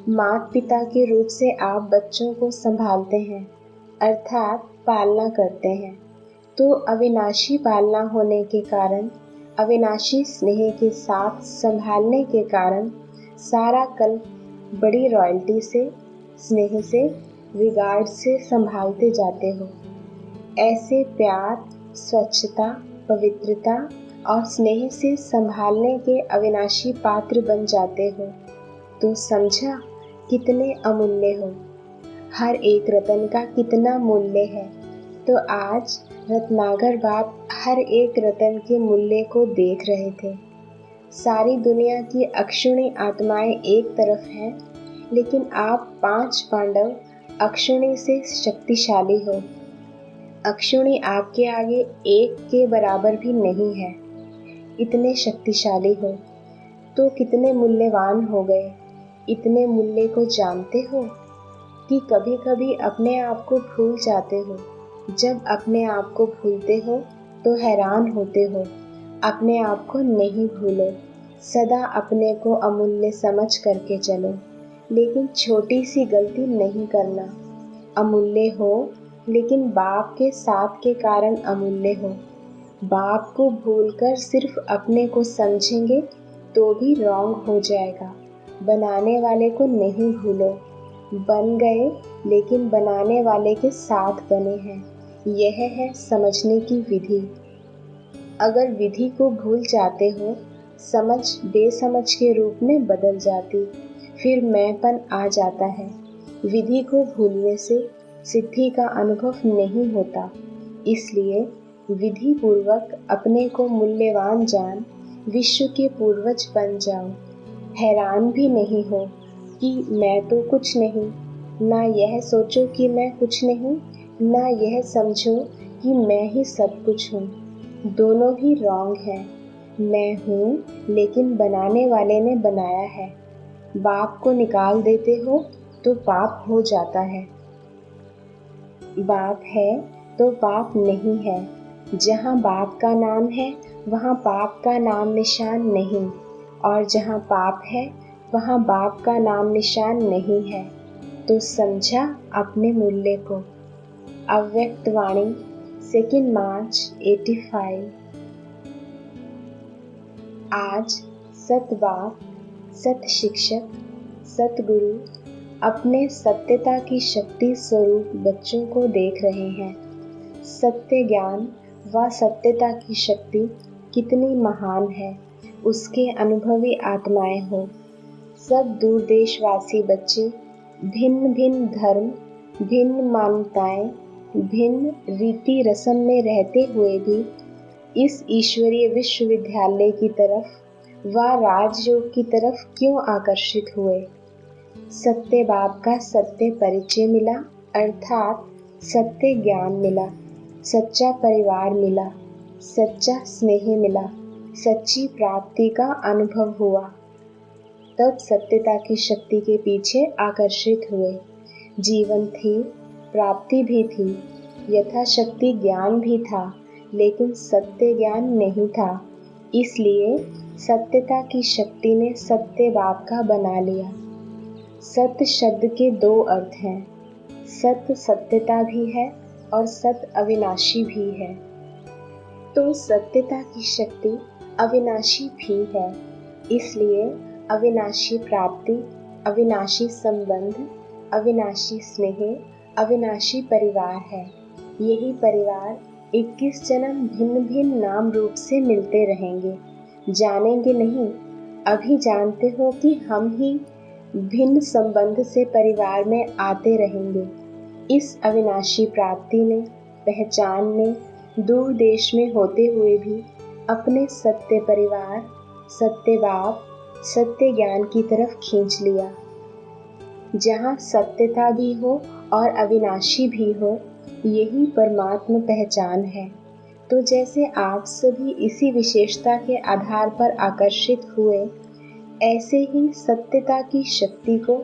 माता पिता के रूप से आप बच्चों को संभालते हैं, अर्थात पालना करते हैं। तो अविनाशी पालना होने के कारण, अविनाशी स्नेह के साथ संभालने के कारण सारा कल्प बड़ी रॉयल्टी से, स्नेह से, रिगार्ड से संभालते जाते हो। ऐसे प्यार, स्वच्छता, पवित्रता और स्नेह से संभालने के अविनाशी पात्र बन जाते हो। तो समझा कितने अमूल्य हो। हर एक रतन का कितना मूल्य है। तो आज रत्नागर बाप हर एक रतन के मूल्य को देख रहे थे। सारी दुनिया की अक्षुणी आत्माएं एक तरफ हैं, लेकिन आप 5 पांडव अक्षुणी से शक्तिशाली हो। अक्षुणी आपके आगे एक के बराबर भी नहीं है। इतने शक्तिशाली हो तो कितने मूल्यवान हो गए। इतने मूल्य को जानते हो कि कभी कभी अपने आप को भूल जाते हो। जब अपने आप को भूलते हो तो हैरान होते हो। अपने आप को नहीं भूलो, सदा अपने को अमूल्य समझ करके चलो, लेकिन छोटी सी गलती नहीं करना। अमूल्य हो, लेकिन बाप के साथ के कारण अमूल्य हो। बाप को भूलकर सिर्फ अपने को समझेंगे तो भी रॉन्ग हो जाएगा। बनाने वाले को नहीं भूलो। बन गए, लेकिन बनाने वाले के साथ बने हैं। यह है समझने की विधि। अगर विधि को भूल जाते हो, समझ बेसमझ के रूप में बदल जाती, फिर मैंपन आ जाता है। विधि को भूलने से सिद्धि का अनुभव नहीं होता। इसलिए विधि पूर्वक अपने को मूल्यवान जान विश्व के पूर्वज बन जाओ। हैरान भी नहीं हो कि मैं तो कुछ नहीं, ना यह सोचो कि मैं कुछ नहीं, ना यह समझो कि मैं ही सब कुछ हूँ। दोनों ही रॉन्ग हैं। मैं हूँ, लेकिन बनाने वाले ने बनाया है। बाप को निकाल देते हो तो पाप हो जाता है। बाप है तो पाप नहीं है। जहाँ बाप का नाम है वहाँ पाप का नाम निशान नहीं, और जहाँ पाप है वहाँ बाप का नाम निशान नहीं है। तो समझा अपने मूल्य को। अव्यक्त वाणी 2 मार्च 85। आज सत बाप, सत शिक्षक, सतगुरु अपने सत्यता की शक्ति स्वरूप बच्चों को देख रहे हैं। सत्य ज्ञान व सत्यता की शक्ति कितनी महान है, उसके अनुभवी आत्माएं हो। सब दूर देशवासी बच्चे भिन्न भिन्न धर्म, भिन्न मान्यताएं, भिन्न रीति रस्म में रहते हुए भी इस ईश्वरीय विश्वविद्यालय की तरफ व राजयोग की तरफ क्यों आकर्षित हुए? सत्य बाप का सत्य परिचय मिला, अर्थात सत्य ज्ञान मिला, सच्चा परिवार मिला, सच्चा स्नेह मिला, सच्ची प्राप्ति का अनुभव हुआ। तब सत्यता की शक्ति के पीछे आकर्षित हुए। जीवन थी, प्राप्ति भी थी, यथाशक्ति ज्ञान भी था, लेकिन सत्य ज्ञान नहीं था। इसलिए सत्यता की शक्ति ने सत्य बाप का बना लिया। सत्य शब्द के 2 अर्थ हैं, सत्य सत्यता भी है और सत्य अविनाशी भी है। तो सत्यता की शक्ति अविनाशी भी है, इसलिए अविनाशी प्राप्ति, अविनाशी संबंध, अविनाशी स्नेह, अविनाशी परिवार है। यही परिवार 21 जन्म भिन्न भिन्न नाम रूप से मिलते रहेंगे। जानेंगे नहीं, अभी जानते हो कि हम ही भिन्न संबंध से परिवार में आते रहेंगे। इस अविनाशी प्राप्ति ने, पहचान ने दूर देश में होते हुए भी अपने सत्य परिवार, सत्य बाप, सत्य ज्ञान की तरफ खींच लिया। जहाँ सत्यता भी हो और अविनाशी भी हो, यही परमात्मा पहचान है। तो जैसे आप सभी इसी विशेषता के आधार पर आकर्षित हुए, ऐसे ही सत्यता की शक्ति को,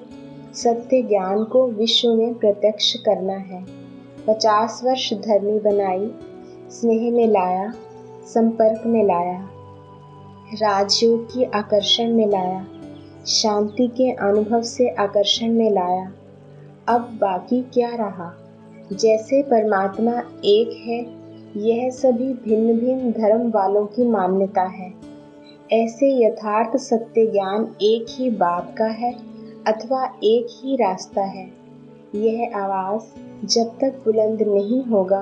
सत्य ज्ञान को विश्व में प्रत्यक्ष करना है। 50 वर्ष धर्मी बनाई, स्नेह में लाया, संपर्क में लाया, राजयोग की आकर्षण में लाया, शांति के अनुभव से आकर्षण में लाया। अब बाकी क्या रहा? जैसे परमात्मा एक है, यह सभी भिन्न भिन्न धर्म वालों की मान्यता है। ऐसे यथार्थ सत्य ज्ञान एक ही बाप का है अथवा एक ही रास्ता है। यह आवाज़ जब तक बुलंद नहीं होगा,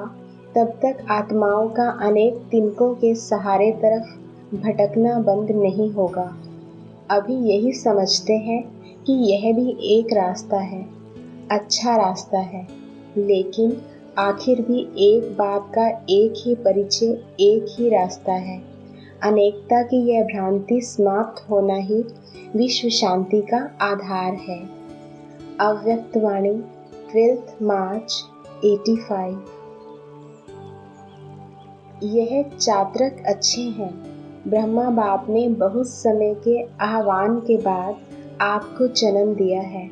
तब तक आत्माओं का अनेक तिनकों के सहारे तरफ भटकना बंद नहीं होगा। अभी यही समझते हैं कि यह भी एक रास्ता है, अच्छा रास्ता है, लेकिन आखिर भी एक बाप का एक ही परिचय, एक ही रास्ता है। अनेकता की यह भ्रांति समाप्त होना ही विश्व शांति का आधार है। अव्यक्त वाणी 12 मार्च 85। यह चात्रक अच्छे हैं। ब्रह्मा बाप ने बहुत समय के आह्वान के बाद आपको जन्म दिया है।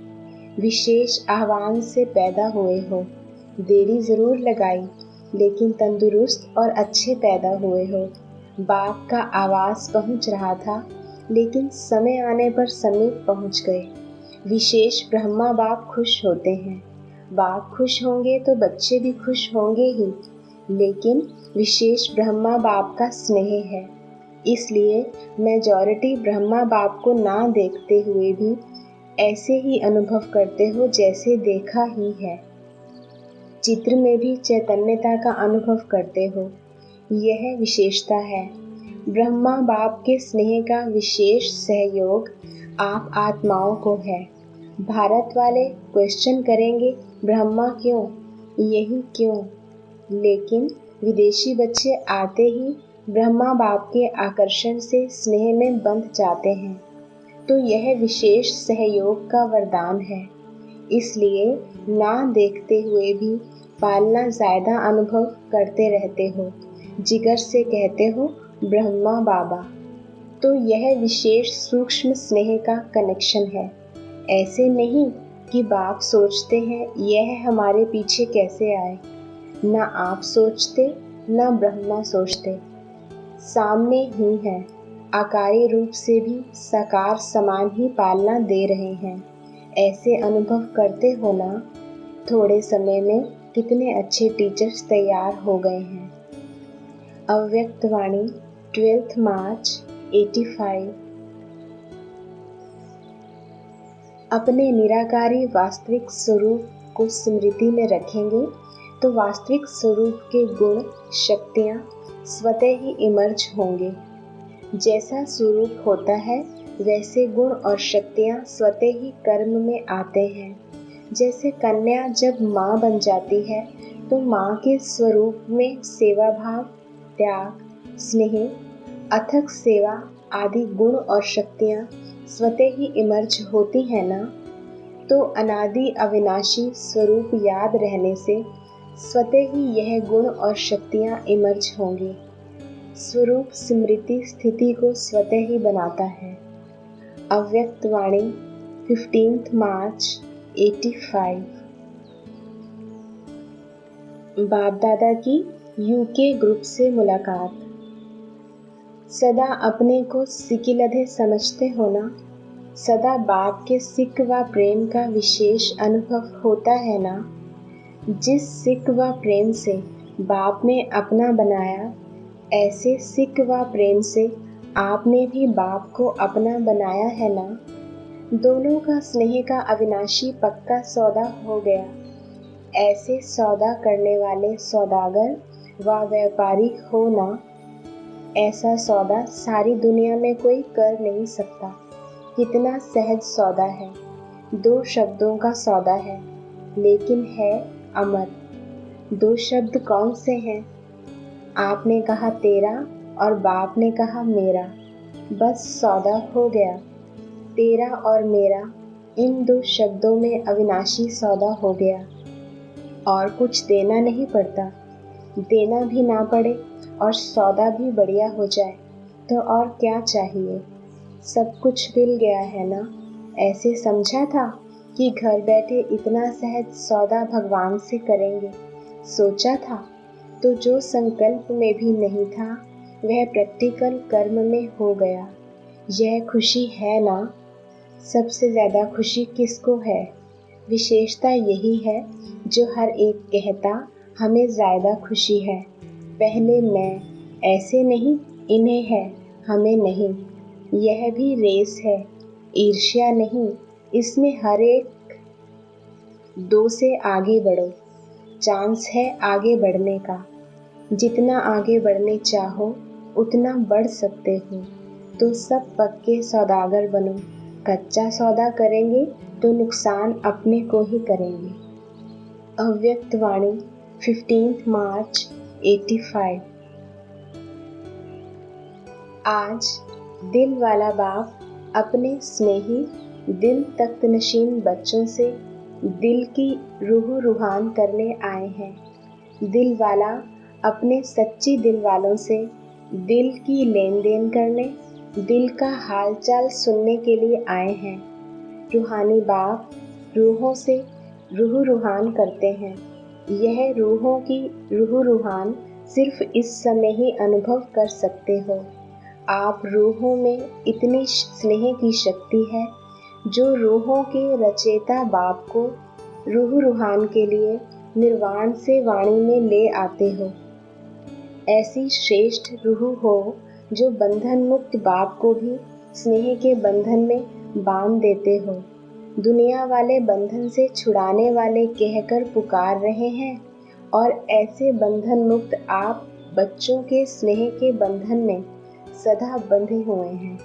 विशेष आह्वान से पैदा हुए हो। देरी जरूर लगाई, लेकिन तंदुरुस्त और अच्छे पैदा हुए हो। बाप का आवाज पहुंच रहा था, लेकिन समय आने पर समीप पहुंच गए। विशेष ब्रह्मा बाप खुश होते हैं। बाप खुश होंगे तो बच्चे भी खुश होंगे ही, लेकिन विशेष ब्रह्मा बाप का स्नेह है। इसलिए मेजॉरिटी ब्रह्मा बाप को ना देखते हुए भी ऐसे ही अनुभव करते हो जैसे देखा ही है। चित्र में भी चैतन्यता का अनुभव करते हो। यह विशेषता है। ब्रह्मा बाप के स्नेह का विशेष सहयोग आप आत्माओं को है। भारत वाले क्वेश्चन करेंगे, ब्रह्मा क्यों, यही क्यों, लेकिन विदेशी बच्चे आते ही ब्रह्मा बाप के आकर्षण से स्नेह में बंध जाते हैं। तो यह विशेष सहयोग का वरदान है। इसलिए ना देखते हुए भी पालना ज़्यादा अनुभव करते रहते हो। जिगर से कहते हो ब्रह्मा बाबा। तो यह विशेष सूक्ष्म स्नेह का कनेक्शन है। ऐसे नहीं कि बाप सोचते हैं यह हमारे पीछे कैसे आए। ना आप सोचते, ना ब्रह्मा सोचते, सामने ही है। आकारी रूप से भी साकार समान ही पालना दे रहे हैं। ऐसे अनुभव करते हो ना, थोड़े समय में कितने अच्छे टीचर्स तैयार हो गए हैं। अव्यक्तवाणी 12 मार्च 85। अपने निराकारी वास्तविक स्वरूप को स्मृति में रखेंगे तो वास्तविक स्वरूप के गुण शक्तियाँ स्वतः ही इमर्ज होंगे। जैसा स्वरूप होता है वैसे गुण और शक्तियाँ स्वतः ही कर्म में आते हैं। जैसे कन्या जब माँ बन जाती है तो माँ के स्वरूप में सेवा भाव, त्याग, स्नेह, अथक सेवा आदि गुण और शक्तियाँ स्वतः ही इमर्ज होती है ना। तो अनादि अविनाशी स्वरूप याद रहने से स्वतः ही यह गुण और शक्तियाँ इमर्ज होंगी। स्वरूप स्मृति स्थिति को स्वतः ही बनाता है। अव्यक्तवाणी 15 मार्च 85। बाप दादा की यूके ग्रुप से मुलाकात। सदा अपने को सिकिलधे समझते हो ना, सदा बाप के सिक व प्रेम का विशेष अनुभव होता है ना। जिस सिक व प्रेम से बाप ने अपना बनाया, ऐसे सिक व प्रेम से आपने भी बाप को अपना बनाया है ना। दोनों का स्नेह का अविनाशी पक्का सौदा हो गया। ऐसे सौदा करने वाले सौदागर व व्यापारी हो ना। ऐसा सौदा सारी दुनिया में कोई कर नहीं सकता। कितना सहज सौदा है, 2 शब्दों का सौदा है, लेकिन है अमर। 2 शब्द कौन से हैं? आपने कहा तेरा और बाप ने कहा मेरा। बस सौदा हो गया। तेरा और मेरा, इन 2 शब्दों में अविनाशी सौदा हो गया। और कुछ देना नहीं पड़ता। देना भी ना पड़े और सौदा भी बढ़िया हो जाए तो और क्या चाहिए। सब कुछ मिल गया है ना। ऐसे समझा था कि घर बैठे इतना सहज सौदा भगवान से करेंगे। सोचा था तो जो संकल्प में भी नहीं था वह प्रैक्टिकल कर्म में हो गया। यह खुशी है ना। सबसे ज़्यादा खुशी किसको है? विशेषता यही है जो हर एक कहता हमें ज़्यादा खुशी है। पहले मैं, ऐसे नहीं, इन्हें है, हमें नहीं। यह भी रेस है, ईर्ष्या नहीं। इसमें हर एक 2 से आगे बढ़ो। चांस है आगे बढ़ने का। जितना आगे बढ़ने चाहो उतना बढ़ सकते हो। तो सब पक्के सौदागर बनो। कच्चा सौदा करेंगे तो नुकसान अपने को ही करेंगे। अव्यक्तवाणी 15 मार्च 85। आज दिल वाला बाप अपने स्नेही दिल तख्त नशीन बच्चों से दिल की रूह रूहान करने आए हैं। दिल वाला अपने सच्ची दिल वालों से दिल की लेन देन करने, दिल का हालचाल सुनने के लिए आए हैं। रूहानी बाप रूहों से रूह रूहान करते हैं। यह रूहों की रूह रूहान सिर्फ इस समय ही अनुभव कर सकते हो। आप रूहों में इतनी स्नेह की शक्ति है जो रूहों के रचेता बाप को रूह रूहान के लिए निर्वाण से वाणी में ले आते हो। ऐसी श्रेष्ठ रूह हो जो बंधन मुक्त बाप को भी स्नेह के बंधन में बांध देते हो। दुनिया वाले बंधन से छुड़ाने वाले कहकर पुकार रहे हैं और ऐसे बंधन मुक्त आप बच्चों के स्नेह के बंधन में सदा बंधे हुए हैं।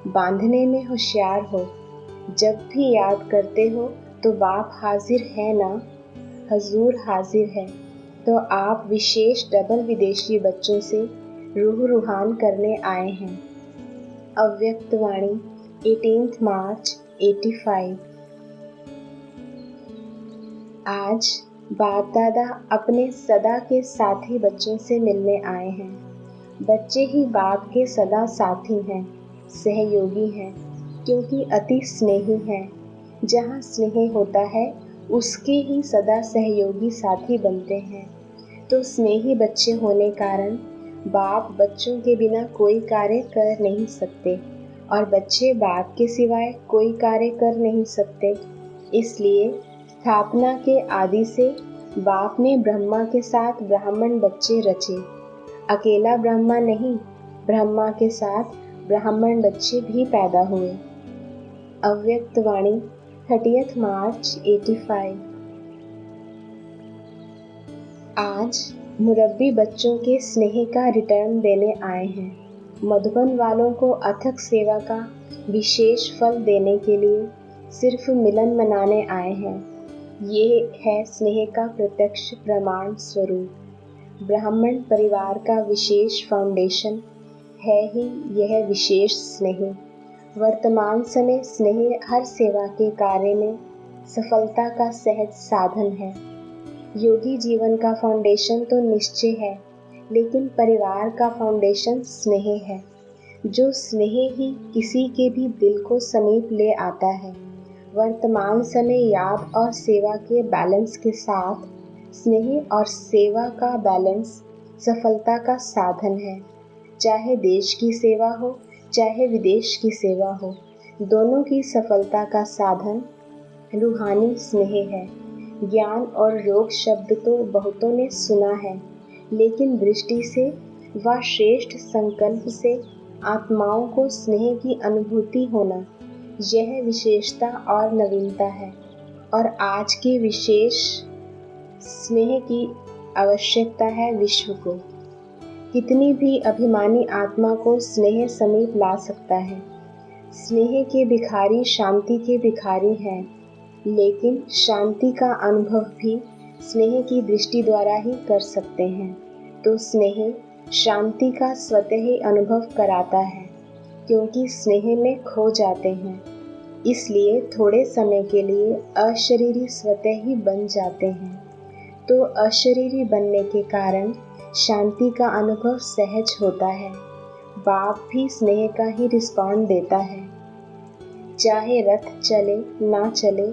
बांधने में होशियार हो। जब भी याद करते हो तो बाप हाजिर है ना, हजूर हाजिर है। तो आप विशेष डबल विदेशी बच्चों से रूह रूहान करने आए हैं। अव्यक्तवाणी 18 मार्च 85। आज बाप दादा अपने सदा के साथी बच्चों से मिलने आए हैं। बच्चे ही बाप के सदा साथी हैं, सहयोगी हैं, क्योंकि अति स्नेही हैं। जहाँ स्नेह होता है उसके ही सदा सहयोगी साथी बनते हैं। तो स्नेही बच्चे होने कारण बाप बच्चों के बिना कोई कार्य कर नहीं सकते और बच्चे बाप के सिवाय कोई कार्य कर नहीं सकते। इसलिए स्थापना के आदि से बाप ने ब्रह्मा के साथ ब्राह्मण बच्चे रचे। अकेला ब्रह्मा नहीं, ब्रह्मा के साथ ब्राह्मण बच्चे भी पैदा हुए। अव्यक्त वाणी 30 मार्च 85। आज मुरब्बी बच्चों के स्नेह का रिटर्न देने आए हैं। मधुबन वालों को अथक सेवा का विशेष फल देने के लिए सिर्फ मिलन मनाने आए हैं। ये है स्नेह का प्रत्यक्ष प्रमाण स्वरूप। ब्राह्मण परिवार का विशेष फाउंडेशन है ही यह विशेष स्नेह। वर्तमान समय स्नेह हर सेवा के कार्य में सफलता का सहज साधन है। योगी जीवन का फाउंडेशन तो निश्चय है, लेकिन परिवार का फाउंडेशन स्नेह है। जो स्नेह ही किसी के भी दिल को समीप ले आता है। वर्तमान समय याद और सेवा के बैलेंस के साथ स्नेह और सेवा का बैलेंस सफलता का साधन है। चाहे देश की सेवा हो, चाहे विदेश की सेवा हो, दोनों की सफलता का साधन रूहानी स्नेह है। ज्ञान और योग शब्द तो बहुतों ने सुना है, लेकिन दृष्टि से व श्रेष्ठ संकल्प से आत्माओं को स्नेह की अनुभूति होना, यह विशेषता और नवीनता है। और आज के विशेष स्नेह की आवश्यकता है विश्व को। कितनी भी अभिमानी आत्मा को स्नेह समीप ला सकता है। स्नेह के भिखारी शांति के भिखारी हैं, लेकिन शांति का अनुभव भी स्नेह की दृष्टि द्वारा ही कर सकते हैं। तो स्नेह शांति का स्वतः ही अनुभव कराता है, क्योंकि स्नेह में खो जाते हैं। इसलिए थोड़े समय के लिए अशरीरी स्वतः ही बन जाते हैं। तो अशरीरी बनने के कारण शांति का अनुभव सहज होता है। बाप भी स्नेह का ही रिस्पॉन्ड देता है। चाहे रथ चले ना चले,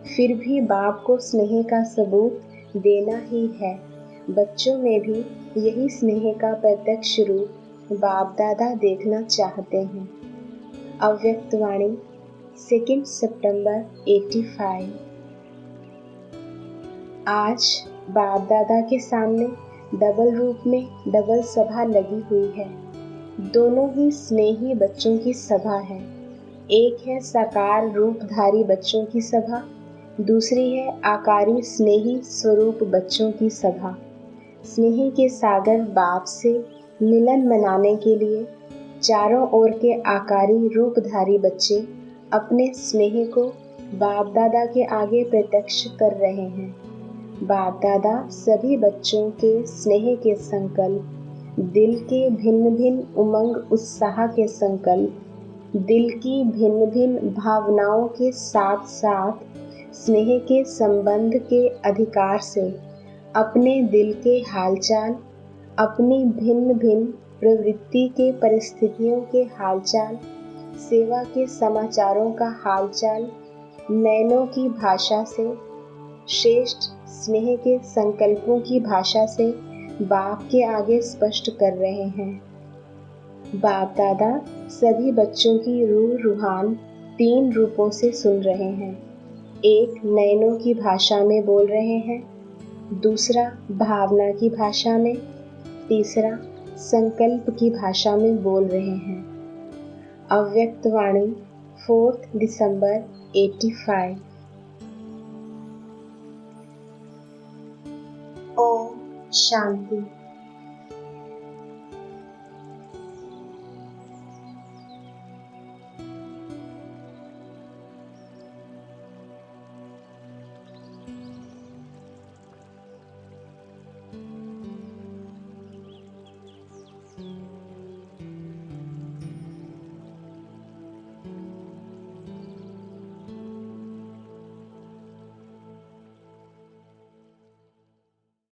फिर भी बाप को स्नेह का सबूत देना ही है। बच्चों में भी यही स्नेह का प्रत्यक्ष रूप बाप दादा देखना चाहते हैं। अव्यक्त वाणी 2 सितंबर 85। आज बाप दादा के सामने डबल रूप में डबल सभा लगी हुई है। दोनों ही स्नेही बच्चों की सभा है। एक है साकार रूपधारी बच्चों की सभा, दूसरी है आकारी स्नेही स्वरूप बच्चों की सभा। स्नेह के सागर बाप से मिलन मनाने के लिए चारों ओर के आकारी रूपधारी बच्चे अपने स्नेह को बाप दादा के आगे प्रत्यक्ष कर रहे हैं। बाप दादा सभी बच्चों के स्नेह के संकल्प, दिल के भिन्न भिन्न उमंग उत्साह के संकल्प, दिल की भिन्न भिन्न भावनाओं के साथ साथ स्नेह के संबंध के अधिकार से अपने दिल के हालचाल, अपनी भिन्न भिन्न प्रवृत्ति के परिस्थितियों के हालचाल, सेवा के समाचारों का हालचाल नयनों की भाषा से, श्रेष्ठ स्नेह के संकल्पों की भाषा से बाप के आगे स्पष्ट कर रहे हैं। बाप दादा सभी बच्चों की रूह रूहान 3 रूपों से सुन रहे हैं। एक नयनों की भाषा में बोल रहे हैं, दूसरा भावना की भाषा में, तीसरा संकल्प की भाषा में बोल रहे हैं। अव्यक्त वाणी 4 दिसंबर 85। ओम शांति।